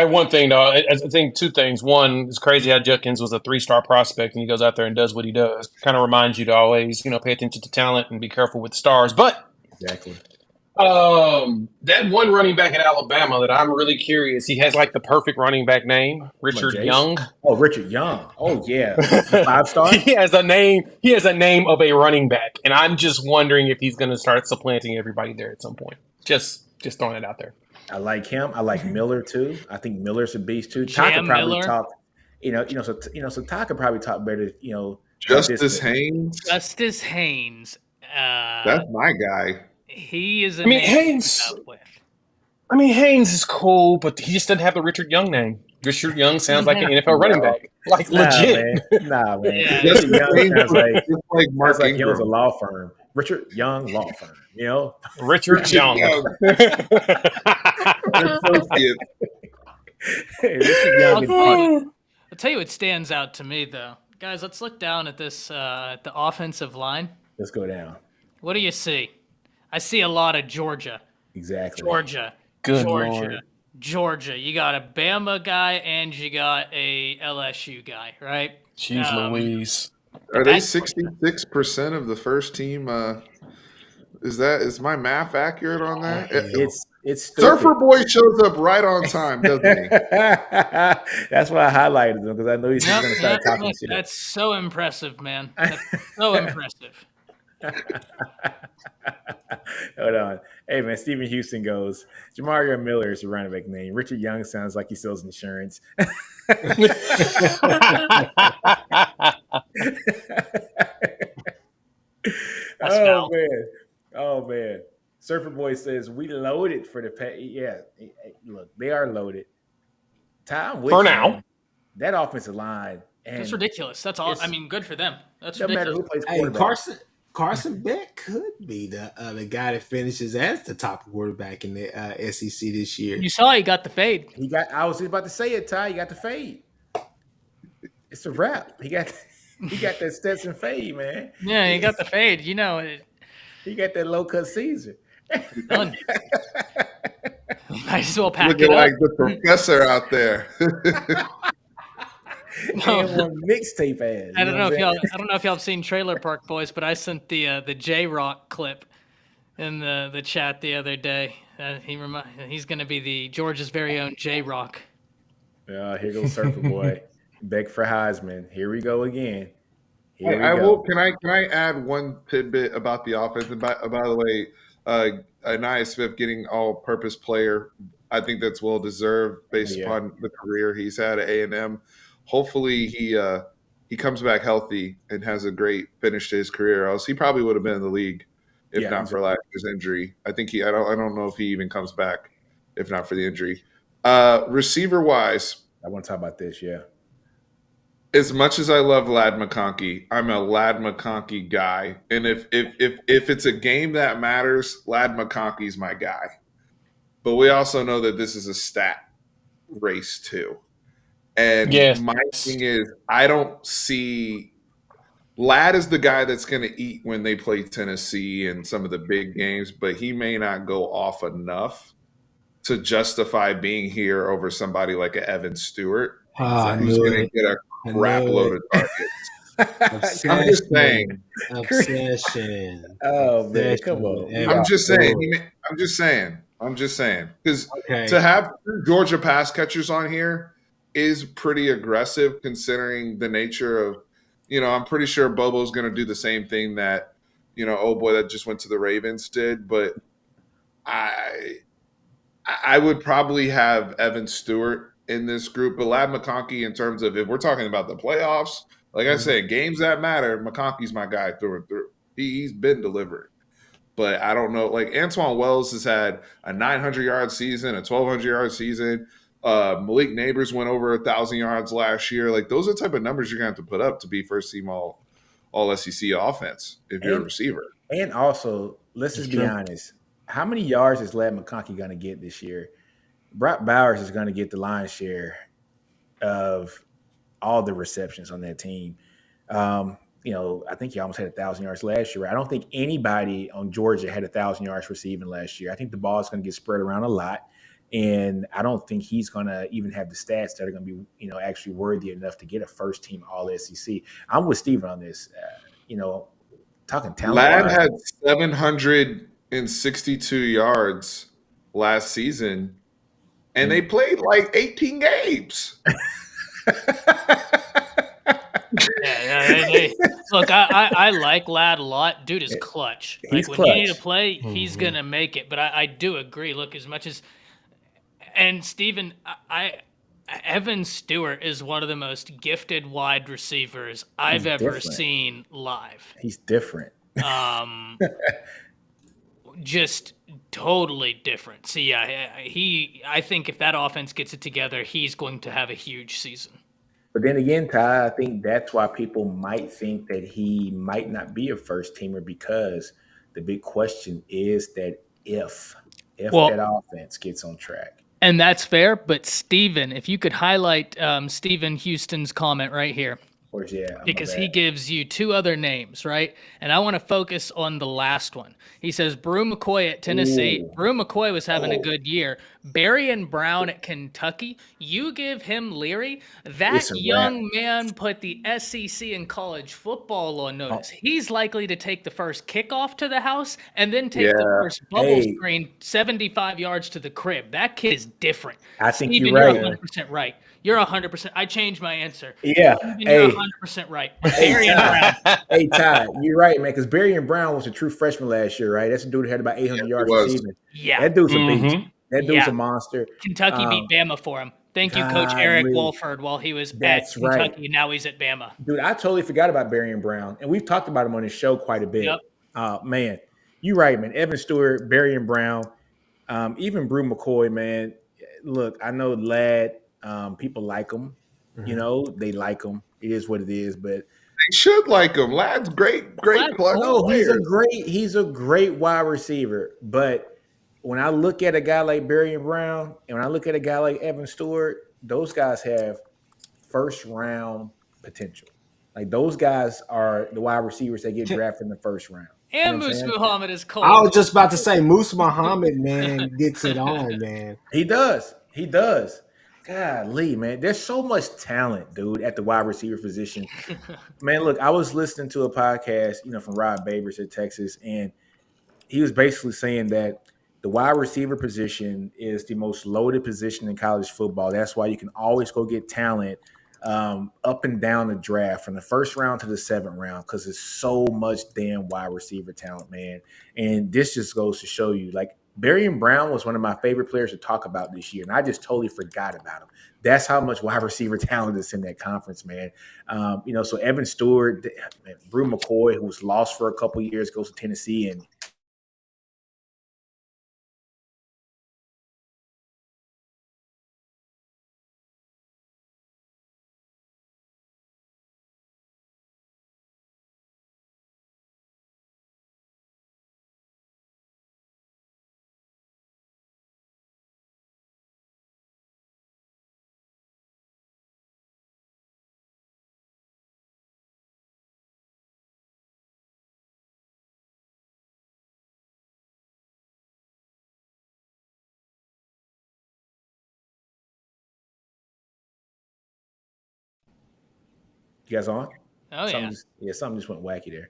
have one thing though. I think two things. One, it's crazy how Judkins was a 3-star prospect and he goes out there and does what he does. Kind of reminds you to always, pay attention to talent and be careful with stars. But exactly. That one running back at Alabama that I'm really curious. He has like the perfect running back name, Richard Young. Oh, Richard Young. Oh yeah, 5-star. He has a name. He has a name of a running back, and I'm just wondering if he's going to start supplanting everybody there at some point. Just throwing it out there. I like him. I like Miller too. I think Miller's a beast too. Todd could probably talk. So Todd could probably talk better. Justice Haynes. Justice Haynes. That's my guy. He is. Haynes is cool, but he just doesn't have the Richard Young name. Richard Young sounds like an NFL running back, like legit. Nah, man. Yeah. Richard Young sounds like Mark he owns Ingram. a law firm. Richard Young Law Firm. Richard Young. Associate. Richard Young. I'll tell you what stands out to me, though. Guys, let's look down at this at the offensive line. Let's go down. What do you see? I see a lot of Georgia. Exactly. Georgia. Good Georgia. Lord. Georgia. You got a Bama guy and you got a LSU guy, right? Jeez Louise. Are they 66% of the first team? Is my math accurate on that? It's stupid. Surfer Boy shows up right on time, doesn't he? That's why I highlighted him, because I know he's going to start talking shit. That's so impressive, man. That's so impressive. Hold on. Hey, man, Stephen Houston goes, Jamario Miller is a running back name. Richard Young sounds like he sells insurance. Oh, man. Surfer Boy says, we loaded for the pay. Yeah, look, they are loaded. Tom, for now. That offensive line. That's ridiculous. That's all. I mean, good for them. That's ridiculous. No matter who plays quarterback. Carson Beck could be the guy that finishes as the top quarterback in the SEC this year. You saw he got the fade. I was about to say it, Ty. He got the fade. It's a wrap. He got that Stetson fade, man. Yeah, he got the fade. He got that low cut Caesar. Done. Might as well pack Looking it up. like the professor out there. One mixtape ass. I don't know if y'all have seen Trailer Park Boys, but I sent the J Rock clip in the chat the other day. He's going to be the Georgia's very own J Rock. Here goes Surfer Boy. Beck for Heisman. Here we go again. Can I add one tidbit about the offense? And by the way, Ainias Smith getting all-purpose player, I think that's well deserved based upon the career he's had at A&M. Hopefully he comes back healthy and has a great finish to his career. Else he probably would have been in the league if not for last year's injury. I think I don't know if he even comes back if not for the injury. Receiver wise, I want to talk about this. Yeah. As much as I love Ladd McConkey, I'm a Ladd McConkey guy. And if it's a game that matters, Ladd McConkey's my guy. But we also know that this is a stat race too. And my thing is, I don't see Ladd is the guy that's going to eat when they play Tennessee and some of the big games, but he may not go off enough to justify being here over somebody like a Evan Stewart, who's going to get a crap load of targets. I'm just saying. Obsession. Oh man, come on. I'm just saying. I'm just saying because Okay. to have Georgia pass catchers on here is pretty aggressive considering the nature of, I'm pretty sure Bobo's going to do the same thing that, oh boy, that just went to the Ravens did. But I would probably have Evan Stewart in this group, but Lad McConkey, in terms of if we're talking about the playoffs, like I said, games that matter, McConkey's my guy through and through. He's been delivering. But I don't know. Like Antoine Wells has had a 900-yard season, a 1,200-yard season. Malik Neighbors went over 1,000 yards last year. Like those are the type of numbers you're going to have to put up to be first team all SEC offense if you're a receiver. And also, let's just be honest. How many yards is Lad McConkey going to get this year? Brock Bowers is going to get the lion's share of all the receptions on that team. I think he almost had 1,000 yards last year. I don't think anybody on Georgia had 1,000 yards receiving last year. I think the ball is going to get spread around a lot, and I don't think he's going to even have the stats that are going to be, actually worthy enough to get a first-team All-SEC. I'm with Steven on this. Talking talent. Lad had 762 yards last season, and they played like 18 games. Look, I like Lad a lot. Dude is clutch. He's when clutch. you need to play, he's gonna make it. But I do agree. Look, as much as and Steven, Evan Stewart is one of the most gifted wide receivers I've ever seen live. He's different. Just totally different. So yeah, I think if that offense gets it together, he's going to have a huge season. But then again, Ty, I think that's why people might think that he might not be a first teamer, because the big question is that if that offense gets on track. And that's fair. But Steven, if you could highlight Steven Houston's comment right here. Of course, yeah. Because he gives you two other names, right? And I want to focus on the last one. He says Brew McCoy at Tennessee. Ooh. Brew McCoy was having a good year. Berrien Brown at Kentucky. You give him Leary. That young man put the SEC in college football on notice. He's likely to take the first kickoff to the house and then take the first bubble screen 75 yards to the crib. That kid is different. I think Steven, you're right. You're 100% right. You're 100%. I changed my answer. Yeah. You're 100% right. Berrien Brown. Hey, Ty, you're right, man, because Berrien Brown was a true freshman last year, right? That's a dude who had about 800 yards receiving. Yeah. That dude's a beast. That dude's a monster. Kentucky beat Bama for him. Thank you, Coach Eric Wolford, while he was at Kentucky. Right. Now he's at Bama. Dude, I totally forgot about Berrien Brown, and we've talked about him on this show quite a bit. Yep. Man, you're right, man. Evan Stewart, Berrien Brown, even Brew McCoy, man. Look, I know Lad, people like him. Mm-hmm. They like him. It is what it is, but they should like him. Lad's great player. No, he's a great wide receiver. But when I look at a guy like Berrien Brown and when I look at a guy like Evan Stewart, those guys have first round potential. Like those guys are the wide receivers that get drafted in the first round. And Moose Muhammad is cold. I was just about to say Moose Muhammad, man, gets it on, man. He does. Golly, man. There's so much talent, dude, at the wide receiver position. Man, look, I was listening to a podcast, from Rob Babers at Texas, and he was basically saying that the wide receiver position is the most loaded position in college football. That's why you can always go get talent up and down the draft from the first round to the seventh round, because there's so much damn wide receiver talent, man. And this just goes to show you, like, Berrien Brown was one of my favorite players to talk about this year, and I just totally forgot about him. That's how much wide receiver talent is in that conference, man. So Evan Stewart, Brew McCoy, who was lost for a couple of years, goes to Tennessee, and you guys on? Oh, Something just went wacky there.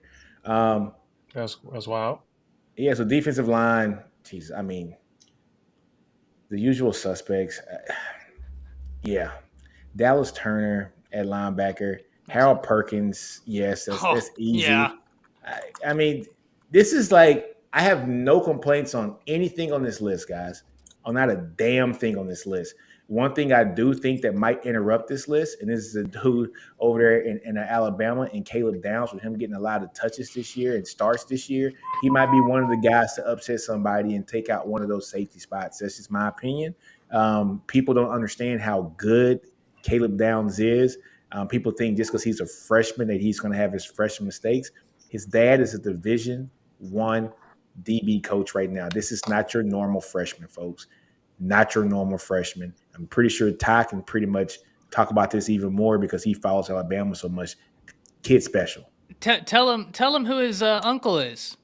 That's wild. Yeah, so defensive line, geez, I mean, the usual suspects. Yeah, Dallas Turner at linebacker, Harold Perkins. Yes, Oh, that's yeah. easy. I mean, this is like I have no complaints on anything on this list, guys. On not a damn thing on this list. One thing I do think that might interrupt this list, and this is a dude over there in Alabama and Caleb Downs with him getting a lot of touches this year and starts this year. He might be one of the guys to upset somebody and take out one of those safety spots. That's just my opinion. People don't understand how good Caleb Downs is. People think just because he's a freshman that he's going to have his freshman mistakes. His dad is a Division I DB coach right now. This is not your normal freshman, folks. Not your normal freshman. I'm pretty sure Ty can pretty much talk about this even more because he follows Alabama so much. Kid special. Tell him who his uncle is.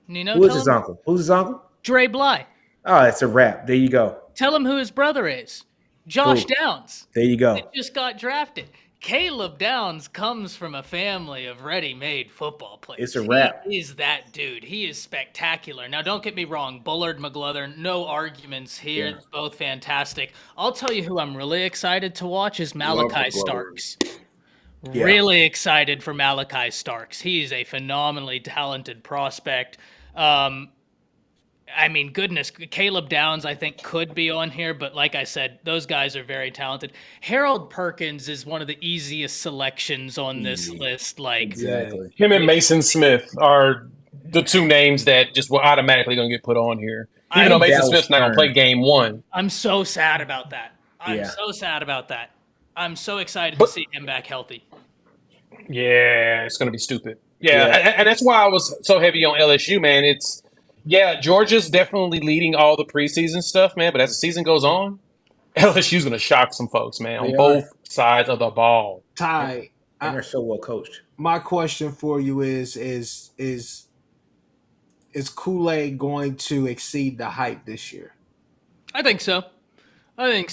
Nino, Who is tell his him uncle? Who's his uncle? Dre Bly. Oh, it's a wrap. There you go. Tell him who his brother is. Josh Cool. Downs. There you go. That just got drafted. Caleb Downs comes from a family of ready-made football players. It's a wrap. He is that dude. He is spectacular. Now, don't get me wrong. Bullard, McGlothern, no arguments here. Yeah. It's both fantastic. I'll tell you who I'm really excited to watch is Love Malachi McGlothern. Starks. Yeah. Really excited for Malachi Starks. He is a phenomenally talented prospect. I mean, goodness, Caleb Downs, I think, could be on here, but like I said, those guys are very talented. Harold Perkins is one of the easiest selections on this Easy. list. Like, Exactly. Him and Mason Smith are the two names that just were automatically going to get put on here. Even though Mason Dallas Smith's not going to Turner. play game one. I'm so sad about that. I'm Yeah. so sad about that. I'm so excited to see him back healthy. Yeah, it's going to be stupid. Yeah, Yeah. And that's why I was so heavy on LSU, man. Georgia's definitely leading all the preseason stuff, man. But as the season goes on, LSU's going to shock some folks, man, on They are. both sides of the ball. Ty, And they're so well coached. my question for you is Kool-Aid going to exceed the hype this year? I think so. I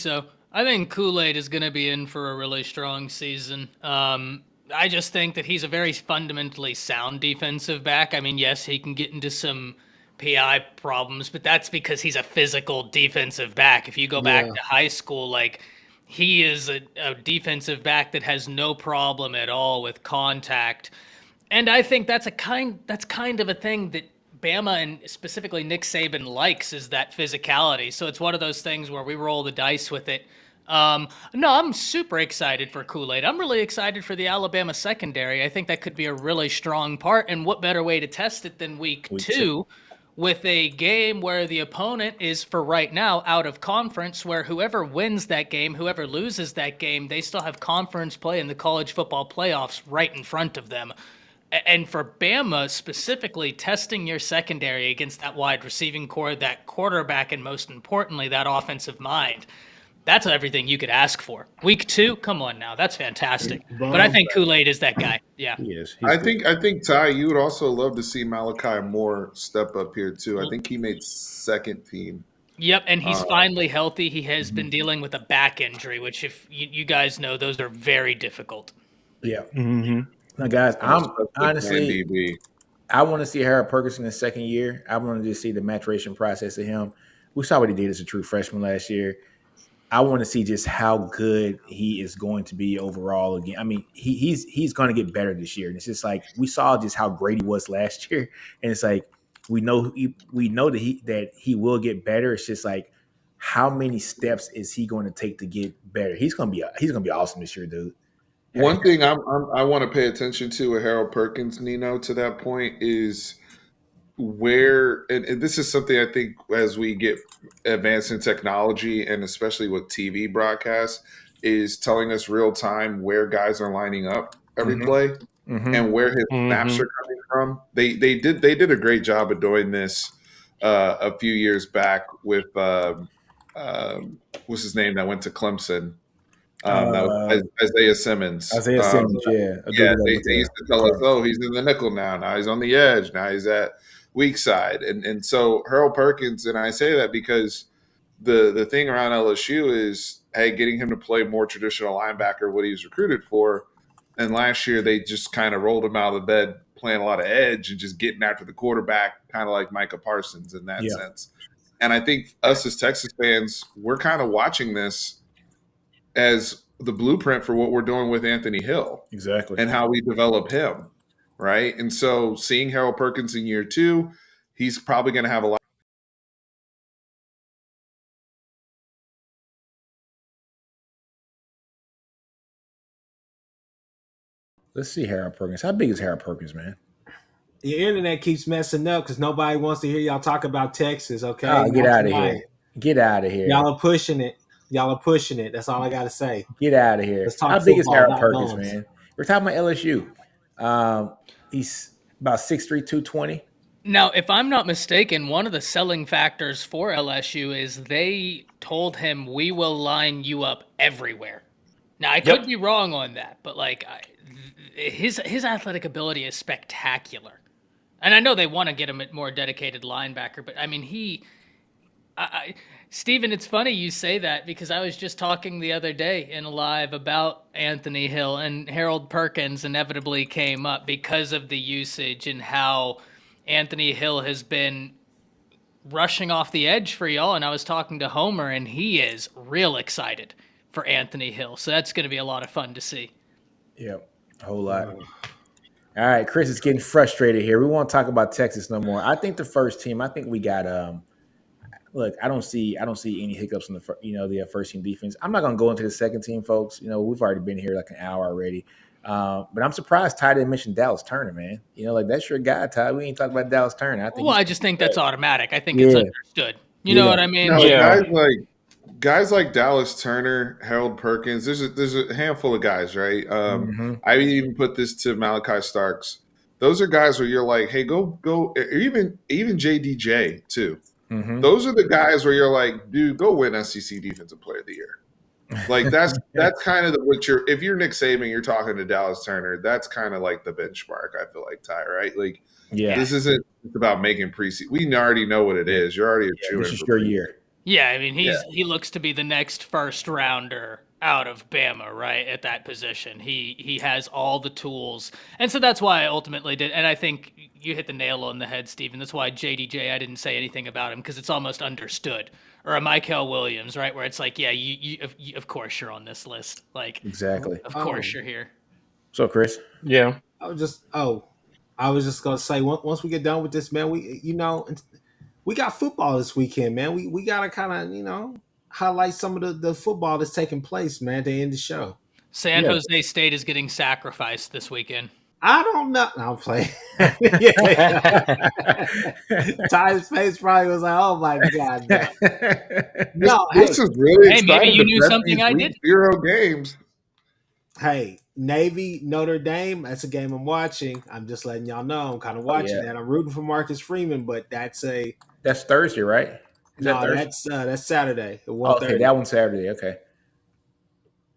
think Kool-Aid is going to be in for a really strong season. I just think that he's a very fundamentally sound defensive back. I mean, yes, he can get into some PI problems, but that's because he's a physical defensive back. If you go back Yeah. to high school, like he is a defensive back that has no problem at all with contact. And I think that's kind of a thing that Bama and specifically Nick Saban likes, is that physicality. So it's one of those things where we roll the dice with it. No, I'm super excited for Kool-Aid. I'm really excited for the Alabama secondary. I think that could be a really strong part. And what better way to test it than week two with a game where the opponent is, for right now, out of conference, where whoever wins that game, whoever loses that game, they still have conference play in the college football playoffs right in front of them. And for Bama specifically, testing your secondary against that wide receiving core, that quarterback, and most importantly, that offensive mind, that's everything you could ask for. Week two, come on now, that's fantastic. But I think Kool-Aid is that guy. Yeah. He is. I think Ty, you would also love to see Malachi Moore step up here too. I think he made second team. Yep, and he's finally healthy. He has been dealing with a back injury, which, if you guys know, those are very difficult. Yeah. Mm-hmm. Now, guys, I'm Especially honestly, DB. I want to see Harold Perkins in his second year. I want to just see the maturation process of him. We saw what he did as a true freshman last year. I want to see just how good he is going to be overall again. I mean, he's going to get better this year. And it's just like we saw just how great he was last year, and it's like we know that he will get better. It's just like how many steps is he going to take to get better? He's going to be awesome this year, dude. One thing I want to pay attention to with Harold Perkins, Nino, to that point is where, and this is something I think as we get advanced in technology and especially with TV broadcasts, is telling us real time where guys are lining up every play and where his snaps are coming from. They did a great job of doing this a few years back with what's his name that went to Clemson. That was Isaiah Simmons. Isaiah Simmons, yeah. They used to tell us, oh, he's in the nickel now. Now he's on the edge. Now he's at weak side. And so Harold Perkins, and I say that because the thing around LSU is, hey, getting him to play more traditional linebacker, what he was recruited for. And last year they just kind of rolled him out of the bed, playing a lot of edge and just getting after the quarterback, kind of like Micah Parsons in that sense. And I think us as Texas fans, we're kind of watching this as the blueprint for what we're doing with Anthony Hill Exactly. and how we develop him, right? And so seeing Harold Perkins in year 2, he's probably going to have a lot. Let's see Harold Perkins. How big is Harold Perkins, man? Your internet keeps messing up because nobody wants to hear y'all talk about Texas. Okay, Oh, get Not out of tonight. here. Get out of here. Y'all are pushing it. Y'all are pushing it. That's all I got to say. Get out of here. Let's talk How big is football, Harold not Perkins, bones. man? We're talking about LSU. He's about 6'3", 220. Now, if I'm not mistaken, one of the selling factors for LSU is they told him, we will line you up everywhere. Now, I could be wrong on that, but like his athletic ability is spectacular. And I know they want to get him a more dedicated linebacker, but I mean, Steven, it's funny you say that because I was just talking the other day in a live about Anthony Hill, and Harold Perkins inevitably came up because of the usage and how Anthony Hill has been rushing off the edge for y'all. And I was talking to Homer, and he is real excited for Anthony Hill. So that's going to be a lot of fun to see. Yep, a whole lot. All right, Chris is getting frustrated here. We won't talk about Texas no more. I think the first team. I think we got. Look, I don't see any hiccups in the first team defense. I'm not gonna go into the second team, folks. We've already been here like an hour already. But I'm surprised Ty didn't mention Dallas Turner, man. That's your guy, Ty. We ain't talking about Dallas Turner. I just think that's automatic. I think it's understood. You know what I mean? No, guys like Dallas Turner, Harold Perkins. There's a handful of guys, right? I even put this to Malachi Starks. Those are guys where you're like, hey, go, or even JDJ too. Mm-hmm. Those are the guys where you're like, dude, go win SEC Defensive Player of the Year. Like that's kind of if you're Nick Saban, you're talking to Dallas Turner. That's kind of like the benchmark. I feel like, Ty, right? Like, this isn't about making preseason. We already know what it is. You're already a shoo-in. This is your year. Yeah, I mean, he looks to be the next first rounder out of Bama, right, at that position. He has all the tools. And so that's why I ultimately did. And I think you hit the nail on the head, Stephen. That's why JDJ, I didn't say anything about him because it's almost understood. Or a Michael Williams, right, where it's like, yeah, you of course you're on this list. Like, exactly. Of course you're here. So, Chris? Yeah. I was just going to say, once we get done with this, man, we got football this weekend, man. We got to kind of, highlight some of the football that's taking place, man, to end the show. San Jose State is getting sacrificed this weekend. I don't know. No, I'm playing. Ty's face probably was like, oh, my God. No, this is really exciting. Maybe you knew something I did. 0 games. Hey, Navy, Notre Dame, that's a game I'm watching. I'm just letting y'all know I'm kind of watching that. I'm rooting for Marcus Freeman, but that's Thursday, right? That's Saturday. Okay, that one's Saturday. Okay.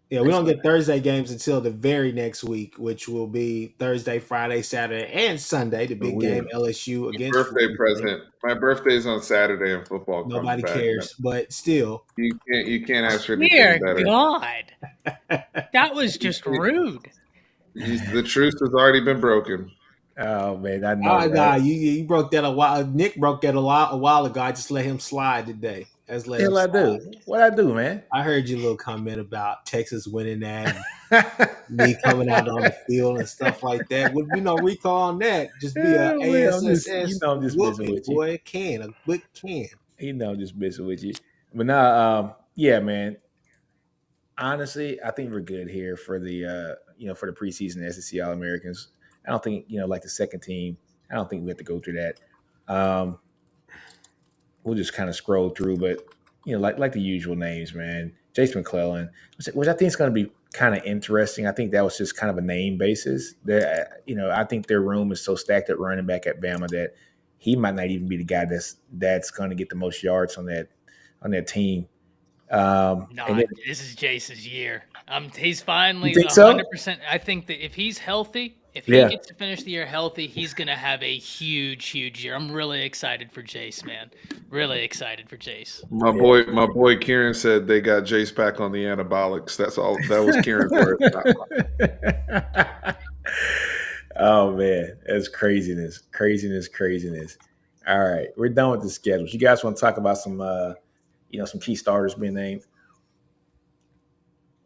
Yeah, we don't get Thursday games until the very next week, which will be Thursday, Friday, Saturday, and Sunday. The big game, LSU against birthday present. My birthday's on Saturday in football. Nobody cares, but still, you can't ask for anything better. Dear God, that was just rude. The truce has already been broken. Oh man, I know. Nah, you broke that a while. Nick broke that a while ago. I just let him slide today. What I do? What I do, man? I heard your little comment about Texas winning that, and me coming out on the field and stuff like that. With recall on that, just be a ASSS. I'm just messing with you. Boy, a good can. I'm just messing with you. But now, yeah, man. Honestly, I think we're good here for the for the preseason SEC All-Americans. I don't think like the second team. I don't think we have to go through that. We'll just kind of scroll through, but like the usual names, man. Jace McClellan, which I think is going to be kind of interesting. I think that was just kind of a name basis. I think their room is so stacked at running back at Bama that he might not even be the guy that's going to get the most yards on that team. This is Jace's year. He's finally 100%. I think that if he's healthy, if he gets to finish the year healthy, he's going to have a huge, huge year. I'm really excited for Jace, man. Really excited for Jace. My boy Kieran said they got Jace back on the anabolics. That's all. That was Kieran's word. Oh man, that's craziness. All right, we're done with the schedules. You guys want to talk about some, some key starters being named?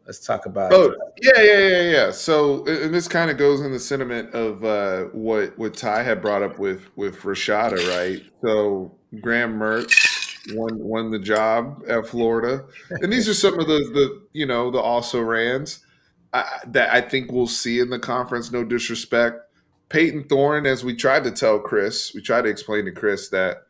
Let's talk about. Oh, yeah. So, and this kind of goes in the sentiment of what Ty had brought up with Rashada, right? So Graham Mertz won the job at Florida, and these are some of the also rans that I think we'll see in the conference. No disrespect, Peyton Thorne, as we tried to tell Chris, we tried to explain to Chris that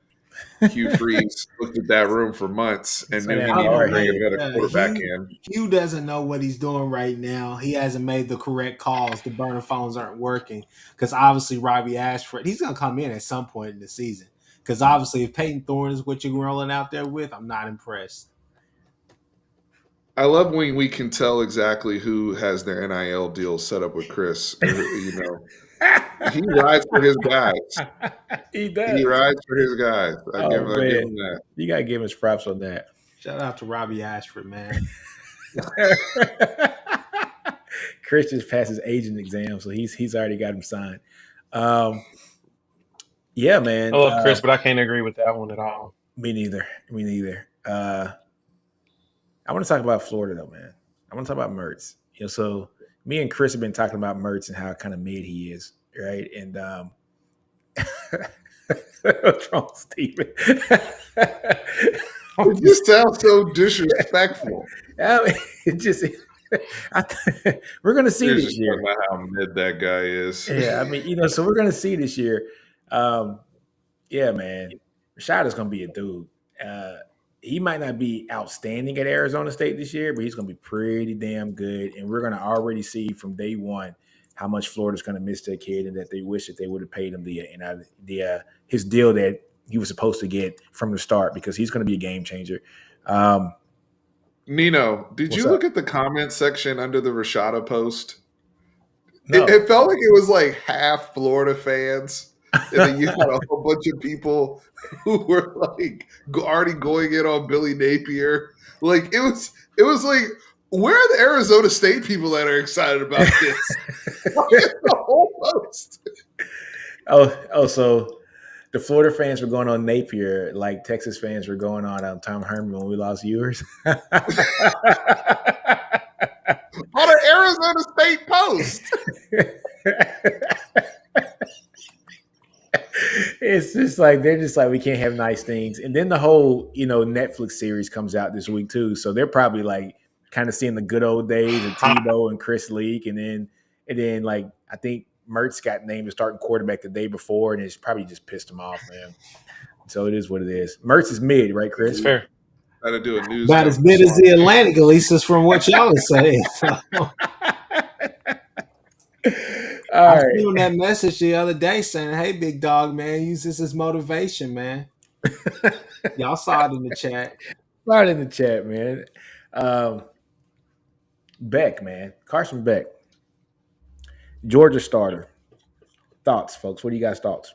Hugh Freeze looked at that room for months and knew he needed to bring another quarterback in. Hugh doesn't know what he's doing right now. He hasn't made the correct calls. The burner phones aren't working because obviously Robbie Ashford, he's going to come in at some point in the season. Because obviously if Peyton Thorne is what you're rolling out there with, I'm not impressed. I love when we can tell exactly who has their NIL deal set up with Chris. He rides for his guys. He does. He rides for his guys. I give him that. You gotta give him his props on that. Shout out to Robbie Ashford, man. Chris just passed his agent exam, so he's already got him signed. Yeah, man. I love Chris, but I can't agree with that one at all. Me neither. I want to talk about Florida though, man. I want to talk about Mertz. So me and Chris have been talking about Mertz and how kind of mid he is, right? And what's wrong, Steven? It just sounds so disrespectful. I mean, we're going to see this year. About how mid that guy is. Yeah, I mean, so we're going to see this year. Yeah, man. Rashada's going to be a dude. He might not be outstanding at Arizona State this year, but he's going to be pretty damn good. And we're going to already see from day one how much Florida's going to miss their kid and that they wish that they would have paid him his deal that he was supposed to get from the start because he's going to be a game changer. Nino, did you look at the comment section under the Rashada post? No. It felt like it was like half Florida fans. And then you had a whole bunch of people who were like already going in on Billy Napier. Like it was like, where are the Arizona State people that are excited about this? The whole post. So the Florida fans were going on Napier like Texas fans were going on Tom Herman when we lost viewers. On an Arizona State post. It's just like they're just like we can't have nice things, and then the whole Netflix series comes out this week too, so they're probably like kind of seeing the good old days of Tebow and Chris Leak, and then like I think Mertz got named as starting quarterback the day before, and it's probably just pissed him off, man. So it is what it is. Mertz is mid, right, Chris? It's fair. Got to do a news. About as mid as the Atlantic, at least is from what y'all are saying. I was feeling that message the other day saying, "Hey, big dog, man, use this as motivation, man." Y'all saw it in the chat. Saw it in the chat, man. Beck, man, Carson Beck, Georgia starter. Thoughts, folks? What do you guys' thoughts?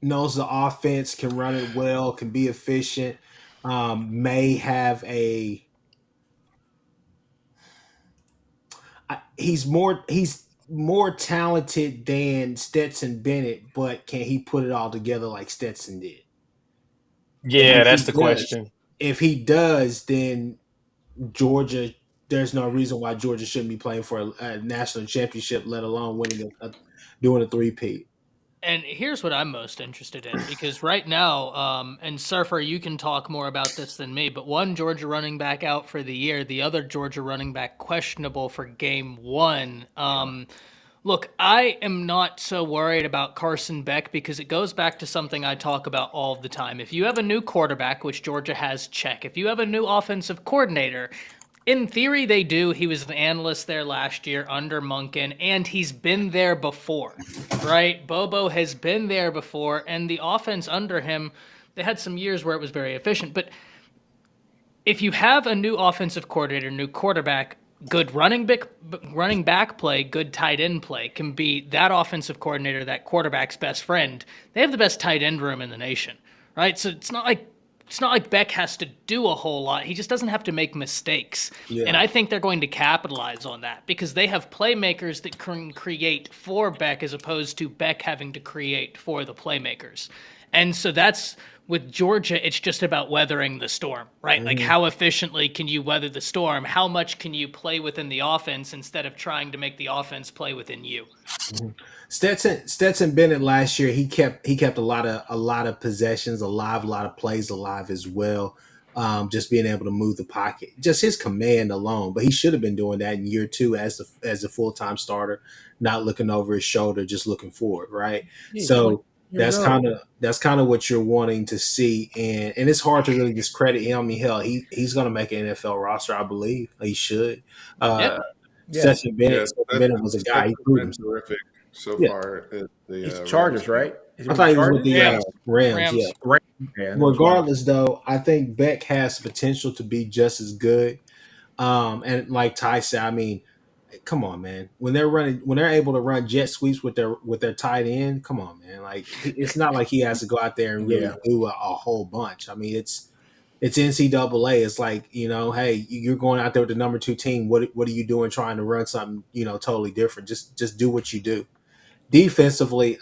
Knows the offense, can run it well, can be efficient. May have he's more talented than Stetson Bennett, but can he put it all together like Stetson did? Yeah, that's the question. If he does, then Georgia, there's no reason why Georgia shouldn't be playing for a national championship, let alone doing a three-peat. And here's what I'm most interested in, because right now, and Surfer, you can talk more about this than me, but one Georgia running back out for the year, the other Georgia running back questionable for game one. Look, I am not so worried about Carson Beck because it goes back to something I talk about all the time. If you have a new quarterback, which Georgia has, check. If you have a new offensive coordinator, in theory, they do. He was an analyst there last year under Monken, and he's been there before, right? Bobo has been there before, and the offense under him, they had some years where it was very efficient. But if you have a new offensive coordinator, new quarterback, good running back play, good tight end play can be that offensive coordinator, that quarterback's best friend. They have the best tight end room in the nation, right? So it's not like Beck has to do a whole lot. He just doesn't have to make mistakes. Yeah. And I think they're going to capitalize on that because they have playmakers that can create for Beck as opposed to Beck having to create for the playmakers. And so that's with Georgia, it's just about weathering the storm, right? Like how efficiently can you weather the storm? How much can you play within the offense instead of trying to make the offense play within you? Stetson Bennett last year, he kept a lot of possessions alive, a lot of plays alive as well. Just being able to move the pocket, just his command alone. But he should have been doing that in year 2 as a full-time starter, not looking over his shoulder, just looking forward, right? So that's kind of what you're wanting to see, and it's hard to really discredit him. I mean, hell, he's going to make an NFL roster, I believe. He should. Stetson Bennett was a guy. He proved himself. Terrific so far. At the It's Chargers, right? I thought he was with the Rams. Rams. Yeah. Regardless, though, I think Beck has potential to be just as good. And like Ty said, I mean, come on, man. When they're able to run jet sweeps with their tight end, come on, man. Like it's not like he has to go out there and really do a whole bunch. I mean, it's NCAA. It's like, hey, you're going out there with the number 2 team. What are you doing trying to run something, totally different? Just do what you do. Defensively,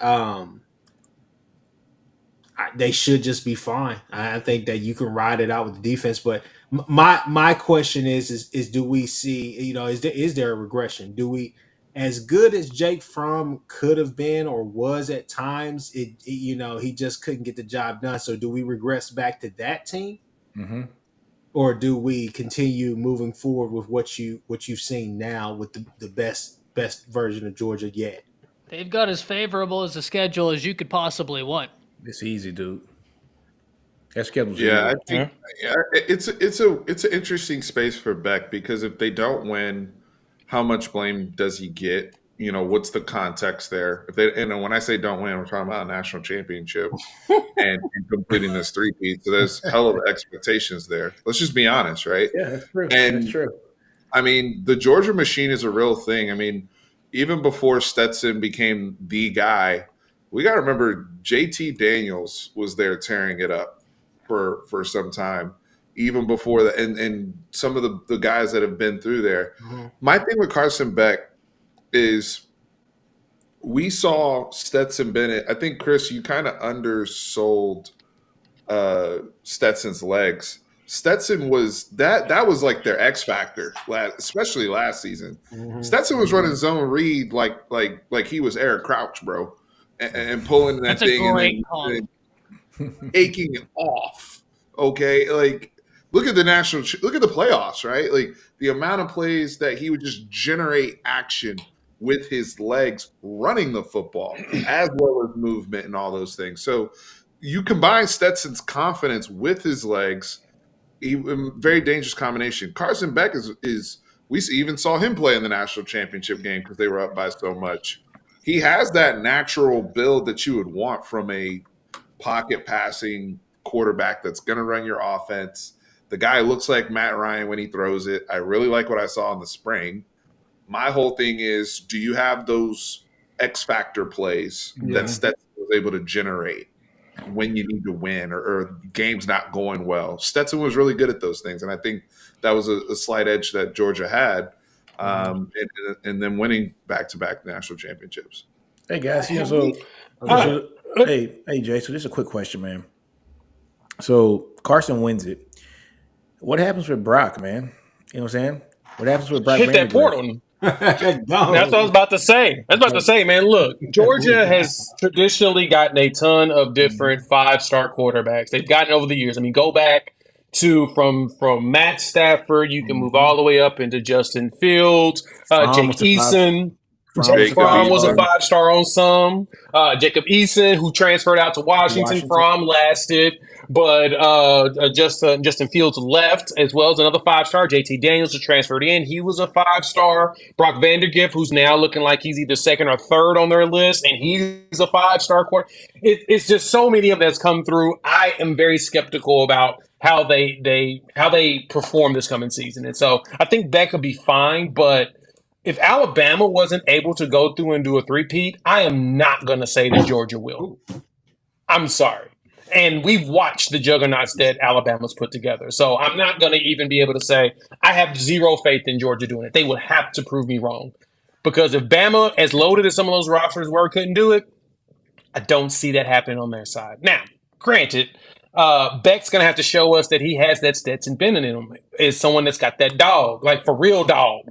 they should just be fine. I think that you can ride it out with the defense. But my question is do we see, is there a regression? Do we, as good as Jake Fromm could have been or was at times, he just couldn't get the job done. So do we regress back to that team? Mm-hmm. Or do we continue moving forward with what you've seen now with the best version of Georgia yet? They've got as favorable as a schedule as you could possibly want. It's easy, dude. That schedule's Yeah, easy. I think it's an interesting space for Beck, because if they don't win, how much blame does he get? What's the context there? If they, when I say don't win, we're talking about a national championship and completing this 3-peat. So there's hell of expectations there. Let's just be honest, right? Yeah, that's true. And that's true. I mean, the Georgia machine is a real thing. I mean, even before Stetson became the guy, we got to remember JT Daniels was there tearing it up for some time, even before that. And some of the guys that have been through there. Mm-hmm. My thing with Carson Beck is we saw Stetson Bennett. I think, Chris, you kind of undersold Stetson's legs. Stetson was that was like their X factor, especially last season. Mm-hmm. Stetson was running zone read like he was Eric Crouch, bro, and pulling that thing and aching it off. Okay, like look at the playoffs, right? Like the amount of plays that he would just generate action with his legs running the football, as well as movement and all those things. So you combine Stetson's confidence with his legs. Very dangerous combination. Carson Beck is we even saw him play in the national championship game because they were up by so much. He has that natural build that you would want from a pocket passing quarterback that's going to run your offense. The guy looks like Matt Ryan when he throws it. I really like what I saw in the spring. My whole thing is, do you have those X factor plays that Stetson was able to generate when you need to win or games not going well? Stetson was really good at those things, and I think that was a slight edge that Georgia had, and then winning back-to-back national championships. Hey guys, hey Jay. So just a quick question, man. So Carson wins it. What happens with Brock, man? You know what I'm saying? What happens with Brock? Hit that portal. That's what I was about to say. Man, look, Georgia has traditionally gotten a ton of different 5-star quarterbacks. They've gotten over the years. I mean, go back to from Matt Stafford, you can move all the way up into Justin Fields, Jake Eason. Jake Fromm was a 5-star on some. Jacob Eason, who transferred out to Washington. Fromm lasted, but Justin Fields left, as well as another 5-star. JT Daniels was transferred in. He was a 5-star. Brock Vandergift, who's now looking like he's either second or third on their list, and he's a 5-star quarterback. It's just so many of that's come through. I am very skeptical about how they perform this coming season, and so I think that could be fine, but if Alabama wasn't able to go through and do a 3-peat, I am not going to say that Georgia will. I'm sorry. And we've watched the juggernauts that Alabama's put together. So I'm not going to even be able to say I have zero faith in Georgia doing it. They would have to prove me wrong. Because if Bama, as loaded as some of those rosters were, couldn't do it, I don't see that happening on their side. Now, granted, Beck's gonna have to show us that he has that Stetson Bennett in him. Is someone that's got that dog, like for real dog.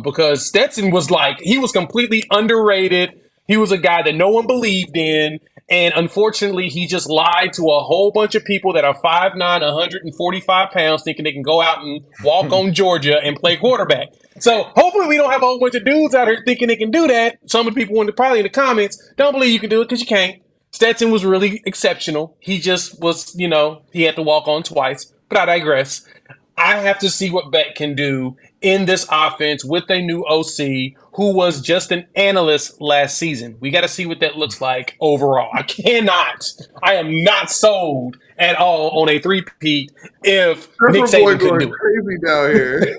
Because Stetson was like, he was completely underrated. He was a guy that no one believed in. And unfortunately, he just lied to a whole bunch of people that are 5'9", 145 pounds, thinking they can go out and walk on Georgia and play quarterback. So hopefully we don't have a whole bunch of dudes out here thinking they can do that. Some of the people probably in the comments don't believe you can do it because you can't. Stetson was really exceptional. He just was, he had to walk on twice. But I digress. I have to see what Beck can do in this offense with a new OC who was just an analyst last season. We got to see what that looks like overall. I am not sold at all on a three-peat if Nick Saban couldn't do it. Crazy down here.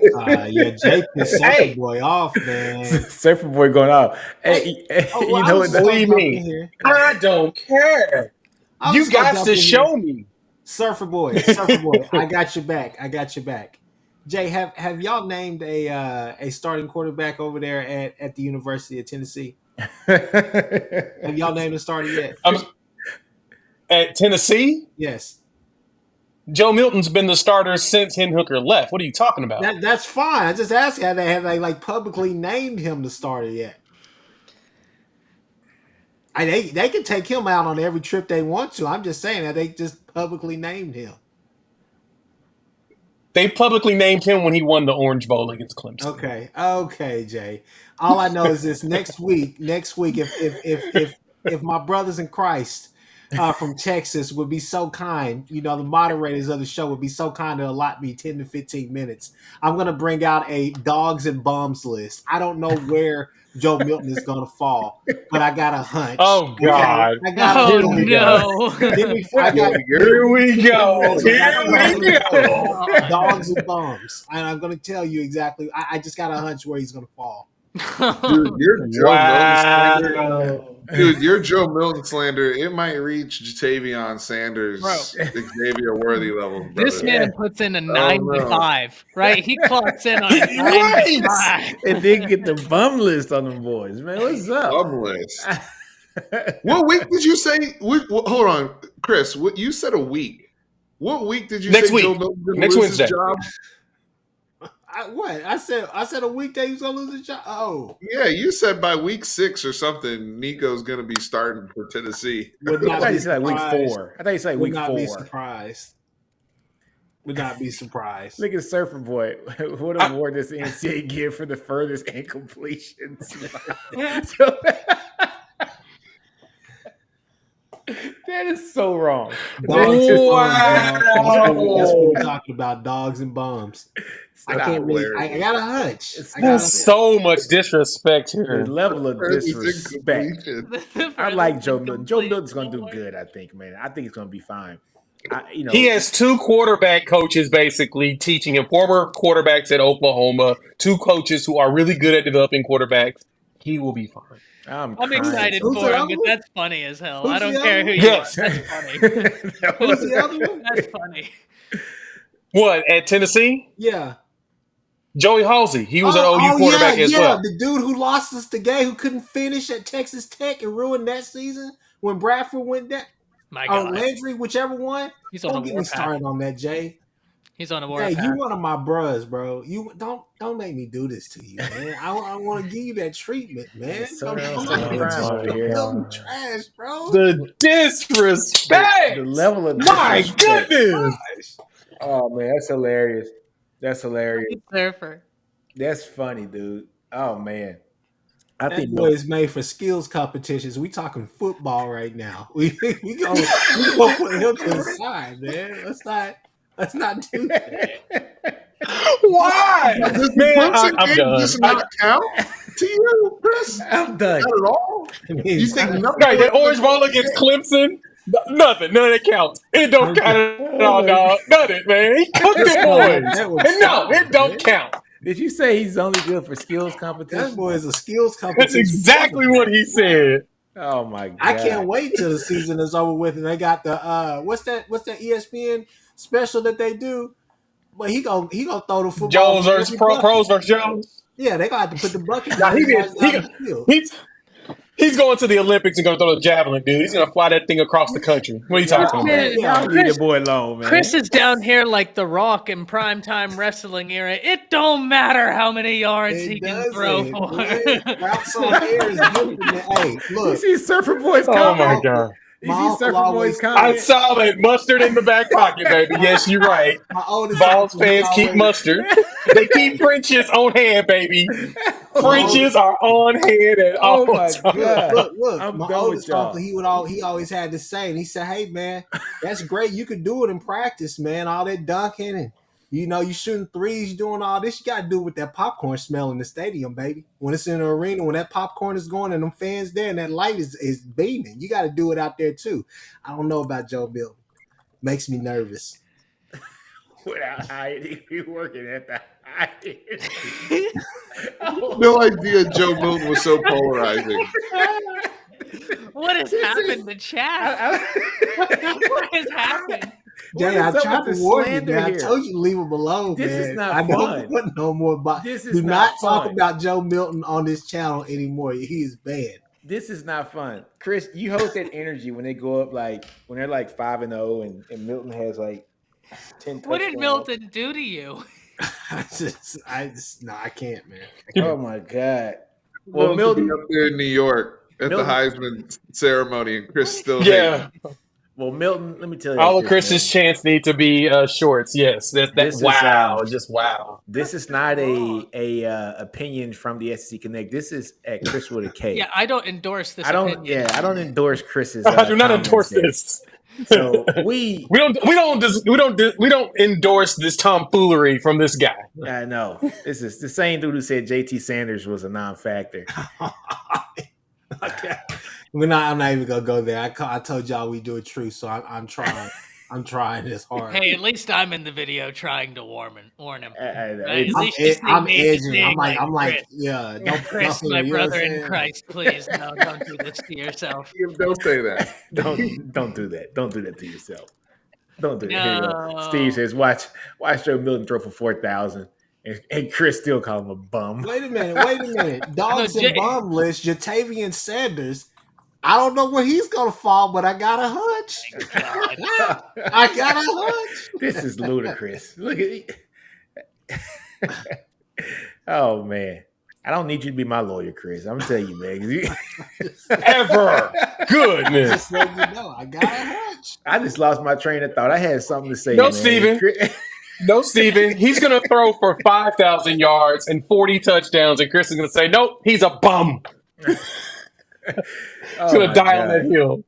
Yeah, Jake is Surfer Boy off, man. Surfer Boy going off. Hey, you know what? What do you mean? I don't care. You got to show me. Surfer Boy, I got your back. Jay, have y'all named a starting quarterback over there at the University of Tennessee? Have y'all named a starter yet? At Tennessee? Yes. Joe Milton's been the starter since Hendon Hooker left. What are you talking about? That's fine. I just asked you, have they publicly named him the starter yet? They can take him out on every trip they want to. I'm just saying that they just publicly named him. They publicly named him when he won the Orange Bowl against Clemson. Okay, Jay. All I know is this: next week, if my brothers in Christ from Texas would be so kind, the moderators of the show would be so kind to allot me 10 to 15 minutes, I'm going to bring out a dogs and bums list. I don't know where Joe Milton is going to fall, but I got a hunch. Oh, God. No. Here we go. Dogs and bums. And I'm going to tell you exactly. I just got a hunch where he's going to fall. Dude, you're Joe Milton slander. Dude, your Joe Milton slander, it might reach Jatavion Sanders, Xavier Worthy level. Brother. This man puts in a 95, right? He clocks in on a 95. And then get the bum list on them boys, man. What's up? Bum list. What week did you say? Hold on, Chris. What you said a week? What week did you Next say week. Joe Milton didn't Next lose Wednesday. his job? I said a week that he was gonna lose his job. Oh, Yeah, you said by week 6 or something, Nico's gonna be starting for Tennessee. I thought you said week 4. I thought you said week 4. Would not be surprised. Look at Surfer Boy. What award does the NCAA give for the furthest incompletions? That is so wrong. That's what we're talking about, dogs and bums. I can't really. I got a hunch. There's so much disrespect The here. level of disrespect. I like Joe Milton. Joe Milton's Milton's going to do good, I think, man. I think he's going to be fine. He has 2 quarterback coaches basically teaching him, former quarterbacks at Oklahoma, 2 coaches who are really good at developing quarterbacks. He will be fine. I'm excited Who's for the him, other but one? that's funny as hell. Who's I don't the care other who one? you Yes. are. That's funny. Who's the other one? That's funny. What, at Tennessee? Yeah. Joey Halsey. He was an OU quarterback as well. The dude who lost us the game, who couldn't finish at Texas Tech and ruined that season when Bradford went down. My Or God. Landry, whichever one. He's on Don't a get me warpath. started on that, Jay. He's on a Hey, warpath. you one of my bros, bro. You don't make me do this to you, man. I want to give you that treatment, man. So Don't so make me just over here. Milton trash, bro. The disrespect. The level of My disrespect. goodness. Oh, man, that's hilarious. That's hilarious. Surfer. That's funny, dude. Oh, man. I That think boy is made for skills competitions. We talking football right now. We go put him to the side, man. Let's not do that. Why? Does the Man, Clemson I'm game done. just not count to you, Chris? I'm done. Not at all. I mean, You think nothing? Right, that Orange Bowl against Clemson, nothing. None of that counts. It don't count at all, dog. None of it, man. He cooked them boys. And no, it don't count. Did you say he's only good for skills competition? That boy is a skills competition. That's exactly what he said. Oh my god! I can't wait till the season is over with, and they got the what's that ESPN special that they do? But he gonna throw the football. Jones versus pros versus Jones. Yeah, they gonna have to put the bucket. Nah, he down did. the field. He's going to the Olympics and going to throw the javelin, dude. He's going to fly that thing across the country. What are you talking about? Man, Yeah, no, Leave Chris, the boy alone, man. Chris is down here like The Rock in primetime wrestling era. It don't matter how many yards he can throw for. Routes on air is different. Hey, You look. see Surfer Boy's Oh comment? my God. You My see uncle Surfer Boy's always- I comment? saw that mustard in the back pocket, baby. Yes, you're right. My oldest Vols uncle, he fans keep always- mustard. They keep Frenches on hand, baby. Frenches are on hand at all Oh my times. God. Look. I'm My done with oldest y'all. uncle, he always had to say, and he said, "Hey, man, that's great. You can do it in practice, man. All that dunking and you shooting threes, you doing all this. You got to do it with that popcorn smell in the stadium, baby. When it's in the arena, when that popcorn is going and them fans there, and that light is beaming, you got to do it out there too. I don't know about Joe Milton. Makes me nervous. Without hiding, he working at the hiding. No idea Joe Milton was so polarizing. What has happened to Chad? What has happened? Jay, I What is up tried with to the warn you, slander man. I here? told you to leave him alone, This man. is not I fun. don't put no more about. This is Do not talk fun. about Joe Milton on this channel anymore. He is banned. This is not fun. Chris, you hold that energy when they go up when they're like 5-0 and Milton has like 10 touchdowns. What did Milton do to you? I can't, man. Oh my God. Well, Milton- Milton up there in New York at Milton- the Heisman ceremony, and Chris still Yeah. Well, Milton, let me tell you. All of this, Chris's chants need to be shorts. Yes. This That's is, wow. Just wow. This is not a opinion from the SEC Connect. This is at Chris with a K. Yeah, I don't endorse this. I don't. opinion. Yeah, I don't endorse Chris's. I do not comments endorse there. this. So we We don't endorse this tomfoolery from this guy. I know this is the same dude who said JT Sanders was a non-factor. Okay. I'm not even gonna go there. I told y'all we do it true, so I'm trying. I'm trying this hard. Hey, at least I'm in the video trying to warn him. At At least you see I'm me edging. saying, I'm like, Chris, yeah. Don't Chris, don't- my you know what brother I'm in saying? Christ, please, no, don't do this to yourself. Don't say that. Don't do that. Don't do that to yourself. Don't do that. Here you go. No. Steve says, "Watch Joe Milton throw for 4,000," and Chris still call him a bum. Wait a minute. Dogs Jay- and bomb list. Jatavian Sanders. I don't know where he's gonna fall, but I got a hunch. I got a hunch. This is ludicrous. Look at it. Oh man, I don't need you to be my lawyer, Chris. I'm gonna tell you, man. 'cause Ever. Goodness. Just letting you know, I got a hunch. I just lost my train of thought. I had something to say. No, man. Steven. Chris- No, Steven. He's going to throw for 5,000 yards and 40 touchdowns, and Chris is going to say, nope, he's a bum. Oh, He's going my to die on God. that hill.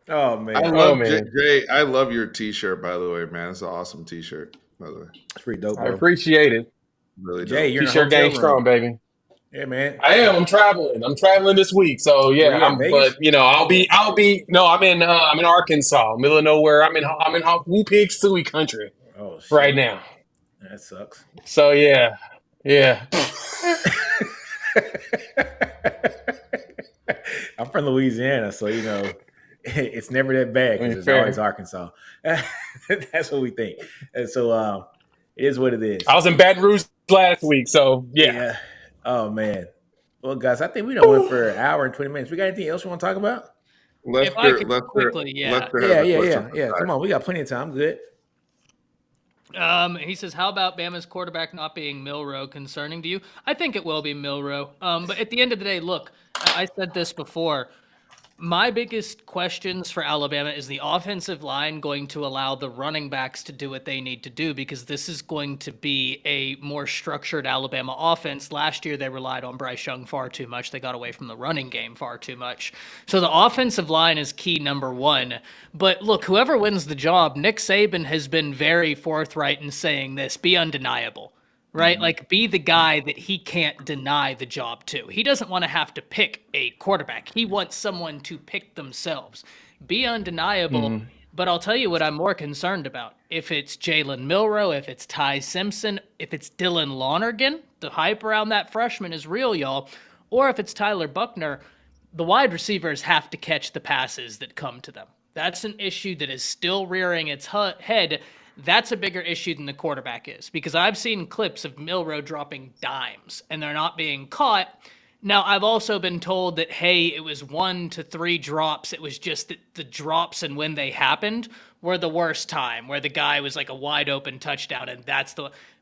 Oh man, I love man. Jay. I love your T-shirt, by the way, man. It's an awesome T-shirt, by the way. it's pretty dope, I bro. appreciate it. Really, Jay, dope. you're in a T-shirt hotel game room. strong, baby. Yeah, man. I am. I'm traveling. I'm traveling this week. So Where yeah, you at, Vegas? but you know, I'm in Arkansas, middle of nowhere. I'm in Whoopig Suey country Oh, shit. right now. That sucks. So yeah. I'm from Louisiana, so you know it's never that bad because it's Fair. always Arkansas. That's what we think, and so it is what it is. I was in Baton Rouge last week, so yeah. Oh man. Well, guys, I think we done went for an hour and 20 minutes. We got anything else you want to talk about? If I could quickly, yeah. Lester has a question. Yeah. Come on, we got plenty of time. Good. He says, how about Bama's quarterback not being Milrow concerning to you? I think it will be Milrow. But at the end of the day, look, I said this before. My biggest questions for Alabama is the offensive line going to allow the running backs to do what they need to do, because this is going to be a more structured Alabama offense. Last year, they relied on Bryce Young far too much. They got away from the running game far too much. So the offensive line is key number one. But look, whoever wins the job, Nick Saban has been very forthright in saying this, be undeniable. Right? Like, be the guy that he can't deny the job to. He doesn't want to have to pick a quarterback. He wants someone to pick themselves. Be undeniable. But I'll tell you what I'm more concerned about. If it's Jalen Milrow, if it's Ty Simpson, if it's Dylan Lonergan, the hype around that freshman is real, y'all. Or if it's Tyler Buckner, the wide receivers have to catch the passes that come to them. That's an issue that is still rearing its head. That's a bigger issue than the quarterback is, because I've seen clips of Milrow dropping dimes and they're not being caught. Now, I've also been told that, hey, it was 1 to 3 drops. It was just that the drops and when they happened were the worst time, where the guy was like a wide open touchdown, and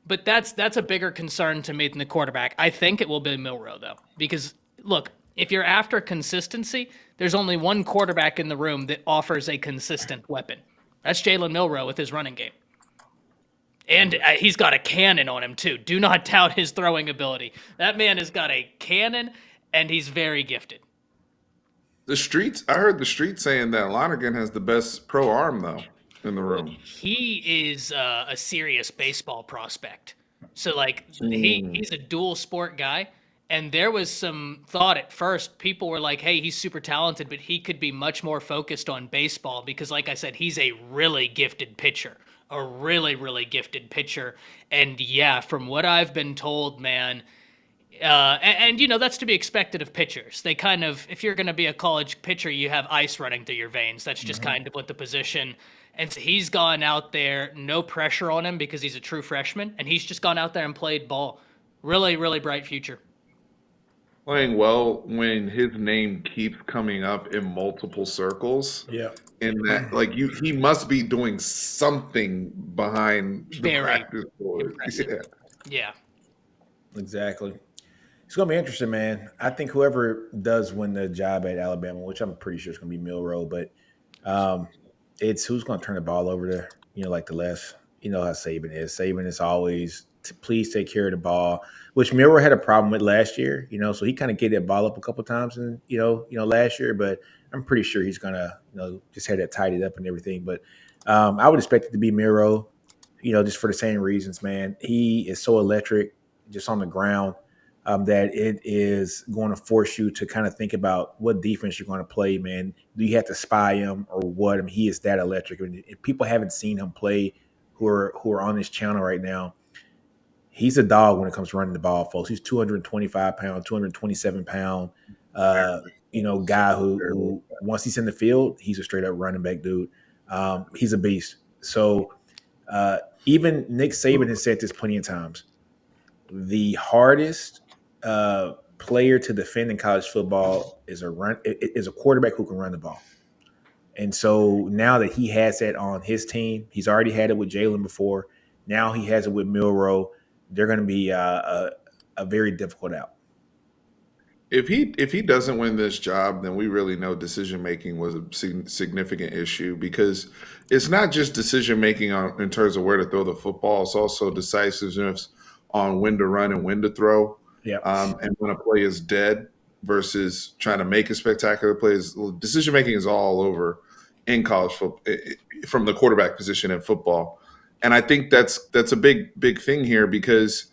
but that's a bigger concern to me than the quarterback. I think it will be Milroe, though, because look, if you're after consistency, there's only one quarterback in the room that offers a consistent weapon. That's Jalen Milroe with his running game. And he's got a cannon on him, too. Do not doubt his throwing ability. That man has got a cannon, and he's very gifted. I heard the streets saying that Lonergan has the best pro arm, though, in the room. He is a serious baseball prospect. So, like, he's a dual sport guy. And there was some thought at first. People were like, hey, he's super talented, but he could be much more focused on baseball because, like I said, he's a really gifted pitcher. A really, really gifted pitcher. And yeah, from what I've been told, man, and you know, that's to be expected of pitchers. They kind of, if you're going to be a college pitcher, you have ice running through your veins. That's just kind of what the position. And so he's gone out there, no pressure on him because he's a true freshman. And he's just gone out there and played ball. Really, really bright future. Playing well when his name keeps coming up in multiple circles. Yeah. In that, like he must be doing something behind the Very practice board. impressive. Yeah. Exactly. It's going to be interesting, man. I think whoever does win the job at Alabama, which I'm pretty sure it's going to be Milroe, but it's who's going to turn the ball over to, you know, like the less, you know how Saban is. Saban is always to please take care of the ball, which Milroe had a problem with last year, you know, so he kind of gave that ball up a couple times and, you know, last year, but I'm pretty sure he's going to, you know, just have that tidied up and everything. But I would expect it to be Milroe, you know, just for the same reasons, man. He is so electric just on the ground that it is going to force you to kind of think about what defense you're going to play, man. Do you have to spy him or what? I mean, he is that electric. I mean, if people haven't seen him play who are on this channel right now, he's a dog when it comes to running the ball, folks. He's 225 pound, 227 pound, you know, guy who once he's in the field, he's a straight up running back dude. He's a beast. So even Nick Saban has said this plenty of times. The hardest player to defend in college football is a quarterback who can run the ball. And so now that he has that on his team, he's already had it with Jalen before. Now he has it with Milroe. They're going to be a very difficult out. If he doesn't win this job, then we really know decision making was a significant issue, because it's not just decision making in terms of where to throw the football. It's also decisiveness on when to run and when to throw. Yeah. And when a play is dead versus trying to make a spectacular play. Decision making is all over in college football from the quarterback position in football. And I think that's a big thing here, because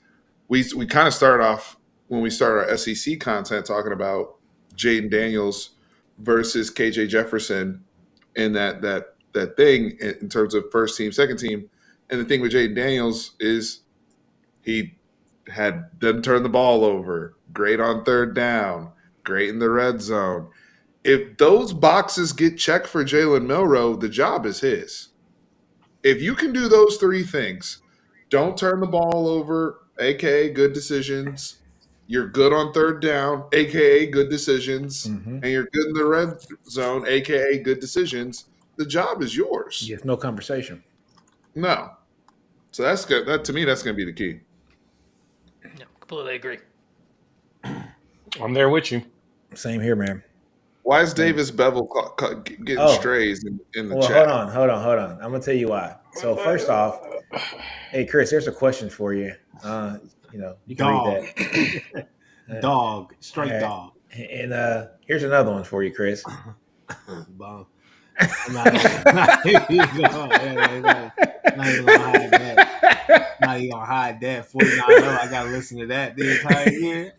we kind of started off when we started our SEC content talking about Jaden Daniels versus KJ Jefferson and that thing in terms of first team, second team. And the thing with Jaden Daniels is he doesn't turn the ball over, great on third down, great in the red zone. If those boxes get checked for Jalen Milroe, the job is his. If you can do those three things, don't turn the ball over, aka good decisions, you're good on third down, aka good decisions, and you're good in the red zone, aka good decisions, the job is yours. Yes, no conversation. No. So that's good. That to me, that's going to be the key. Yeah, completely agree. I'm there with you. Same here, man. Why is Davis Bevel getting strays in the chat? Hold on. I'm gonna tell you why. So first off, hey Chris, there's a question for you. You can read that. Dog, straight Right. dog. And here's another one for you, Chris. Bomb. I'm not even gonna hide that. Not even gonna hide that. 49 I gotta listen to that the entire year.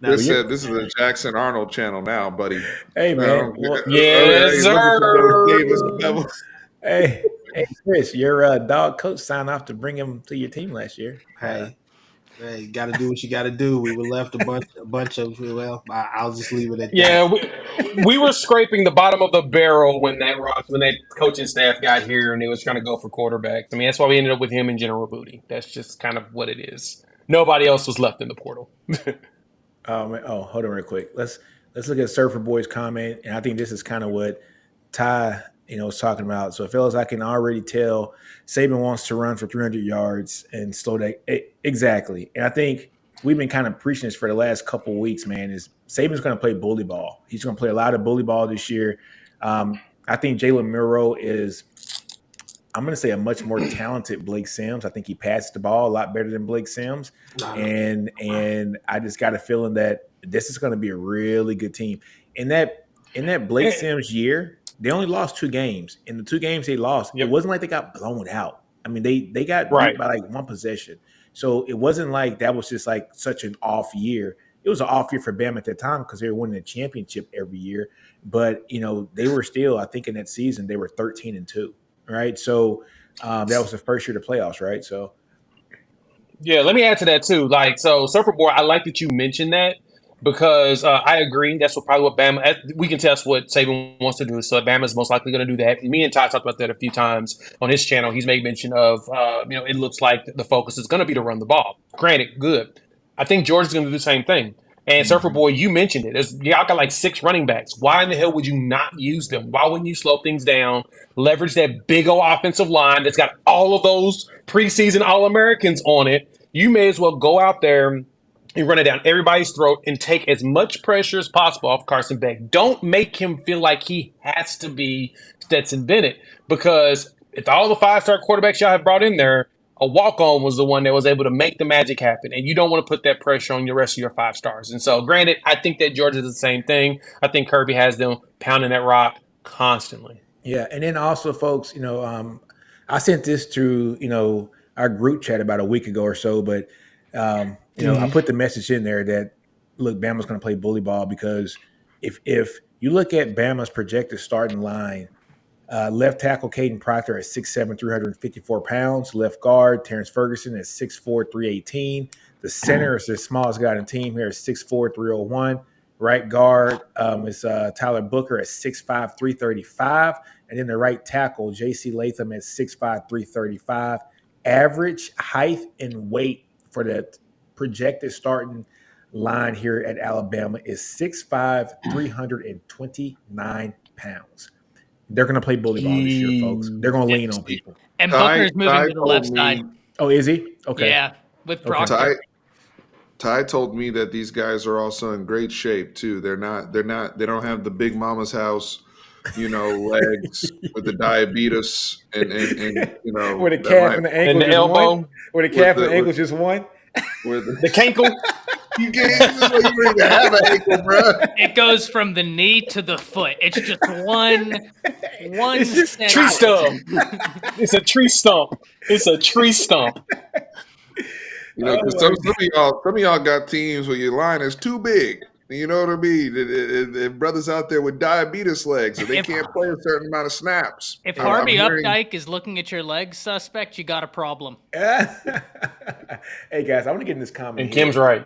This is a Jackson Arnold channel now, buddy. Hey man, Yes, sir. Davis Bevel. hey Chris, your dog coach signed off to bring him to your team last year. Hey, you got to do what you got to do. We were left a bunch of. Well, I'll just leave it at that. Yeah, we were scraping the bottom of the barrel when that coaching staff got here and they was trying to go for quarterbacks. I mean, that's why we ended up with him and General Booty. That's just kind of what it is. Nobody else was left in the portal. Hold on real quick. Let's look at Surfer Boy's comment, and I think this is kind of what Ty, was talking about. So, fellas, I can already tell Saban wants to run for 300 yards and slow that exactly. And I think we've been kind of preaching this for the last couple of weeks. Man, is Saban's going to play bully ball. He's going to play a lot of bully ball this year. I think Jalen Milroe is, I'm going to say, a much more talented Blake Sims. I think he passes the ball a lot better than Blake Sims. And I just got a feeling that this is going to be a really good team. In that Blake Sims year, they only lost 2 games. In the 2 games they lost, it wasn't like they got blown out. I mean, they got beat by like 1 possession. So it wasn't like that was just like such an off year. It was an off year for Bama at that time because they were winning a championship every year. But, they were still, I think in that season, they were 13-2. Right. So that was the first year of the playoffs. Right. So. Yeah, let me add to that too. Like, so Surfer Boy, I like that you mentioned that because I agree. That's probably what Bama, we can test what Saban wants to do. So Bama's most likely going to do that. Me and Ty talked about that a few times on his channel. He's made mention of, it looks like the focus is going to be to run the ball. Granted, good. I think Georgia's going to do the same thing. And Surfer Boy, you mentioned it. Y'all got like 6 running backs. Why in the hell would you not use them? Why wouldn't you slow things down, leverage that big old offensive line that's got all of those preseason All-Americans on it? You may as well go out there and run it down everybody's throat and take as much pressure as possible off Carson Beck. Don't make him feel like he has to be Stetson Bennett, because if all the 5-star quarterbacks y'all have brought in there, a walk-on was the one that was able to make the magic happen, and you don't want to put that pressure on the rest of your 5 stars. And so, granted, I think that Georgia does the same thing. I think Kirby has them pounding that rock constantly. Yeah, and then also, folks, I sent this through, our group chat about a week ago or so, but I put the message in there that, look, Bama's going to play bully ball, because if you look at Bama's projected starting line, left tackle Caden Proctor at 6'7", 354 pounds. Left guard Terrence Ferguson at 6'4", 318. The center is the smallest guy in the team here at 6'4", 301. Right guard is Tyler Booker at 6'5", 335. And then the right tackle, J.C. Latham at 6'5", 335. Average height and weight for the projected starting line here at Alabama is 6'5", 329 pounds. They're going to play bully ball this year, folks. They're going to lean on people. And Booker's moving to the left side. Oh, is he? Okay. Yeah, with Proctor. Ty told me that these guys are also in great shape too. They don't have the big mama's house, legs with the diabetes and where the calf and the ankle and the elbow. Where the calf and the ankle just one. Where the cankle. You don't even have an ankle, bro. It goes from the knee to the foot. It's just one tree stump. It's a tree stump. It's a tree stump. Some of y'all got teams where your line is too big. You know what I mean? And brothers out there with diabetes legs, so they can't play a certain amount of snaps. If Harvey Updike is looking at your legs, suspect, you got a problem. Hey guys, I want to get in this comment. And Kim's right.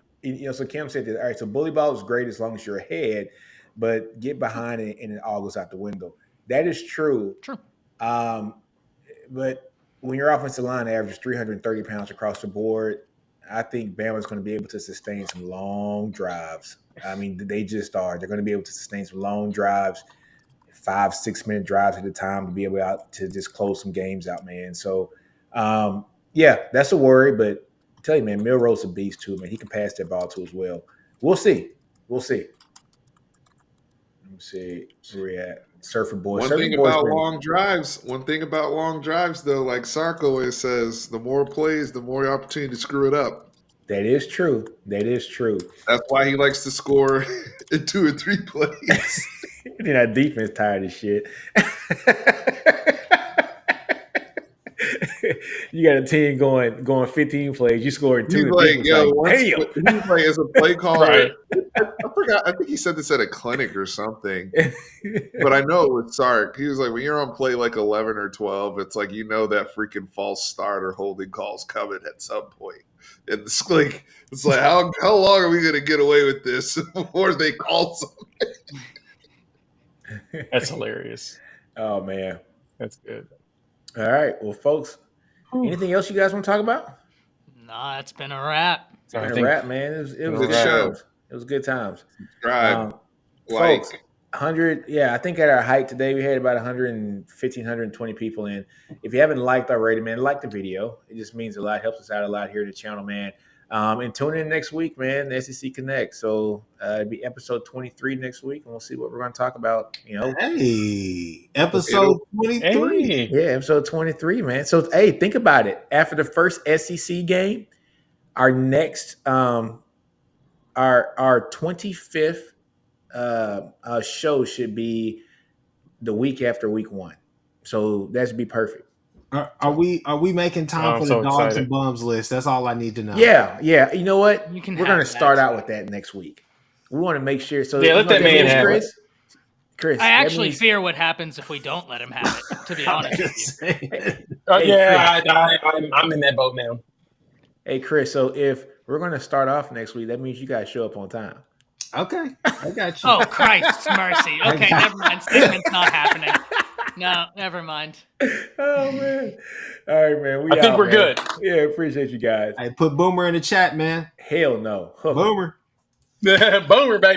So Kim said that, all right, so bully ball is great as long as you're ahead, but get behind it and it all goes out the window. That is true. True. But when your offensive line averages 330 pounds across the board, I think Bama's going to be able to sustain some long drives. I mean, they just are. They're going to be able to sustain some long drives, 5-6 minute drives at a time, to be able to just close some games out, man. So, that's a worry, but I tell you, man, Milroe's a beast too, man. He can pass that ball too as well. We'll see. Let me see where we at. Surfer Boy. One thing about long drives, though, like Sarko always says, the more plays, the more opportunity to screw it up. That is true. That's why he likes to score in 2 or 3 plays. Then that defense tired of shit. You got a team going 15 plays. You scored 2. He's like, he's like, as a play caller. Right. I forgot. I think he said this at a clinic or something. But I know it was Sark. He was like, when you're on play like 11 or 12, it's like that freaking false start or holding call's coming at some point. And it's like how long are we going to get away with this before they call something? That's hilarious. Oh man, that's good. All right, well, folks, anything else you guys want to talk about? Nah, it's been a wrap. It's been I a think- wrap, man. It was Good good show. times. It was good times. Subscribe, Folks, like. 100, yeah, I think at our height today, we had about 115, 120 people in. If you haven't liked already, man, like the video. It just means a lot, helps us out a lot here at the channel, man. And tune in next week, man, the SEC Connect. So it'll be episode 23 next week, and we'll see what we're going to talk about, you know. Hey, episode 23. Hey. Yeah, episode 23, man. So, hey, think about it. After the first SEC game, our next, our 25th show should be the week after week 1. So that should be perfect. Are we making time I'm for so the dogs excited. and bums list? That's all I need to know. Yeah. You know what? You can We're have going to that. start out with that next week. We want to make sure. So Yeah, let that man means, have it. Chris, I that actually means- fear what happens if we don't let him have it, to be honest with you. Hey, I'm in that boat now. Hey, Chris. So if we're going to start off next week, that means you guys show up on time. Okay, I got you. Oh, Christ's mercy. Okay, never mind. Segment's not happening. No, never mind. Oh man! All right, man. I think out, we're man. good. Yeah, appreciate you guys. Hey, put Boomer in the chat, man. Hell no. Boomer. Boomer, baby.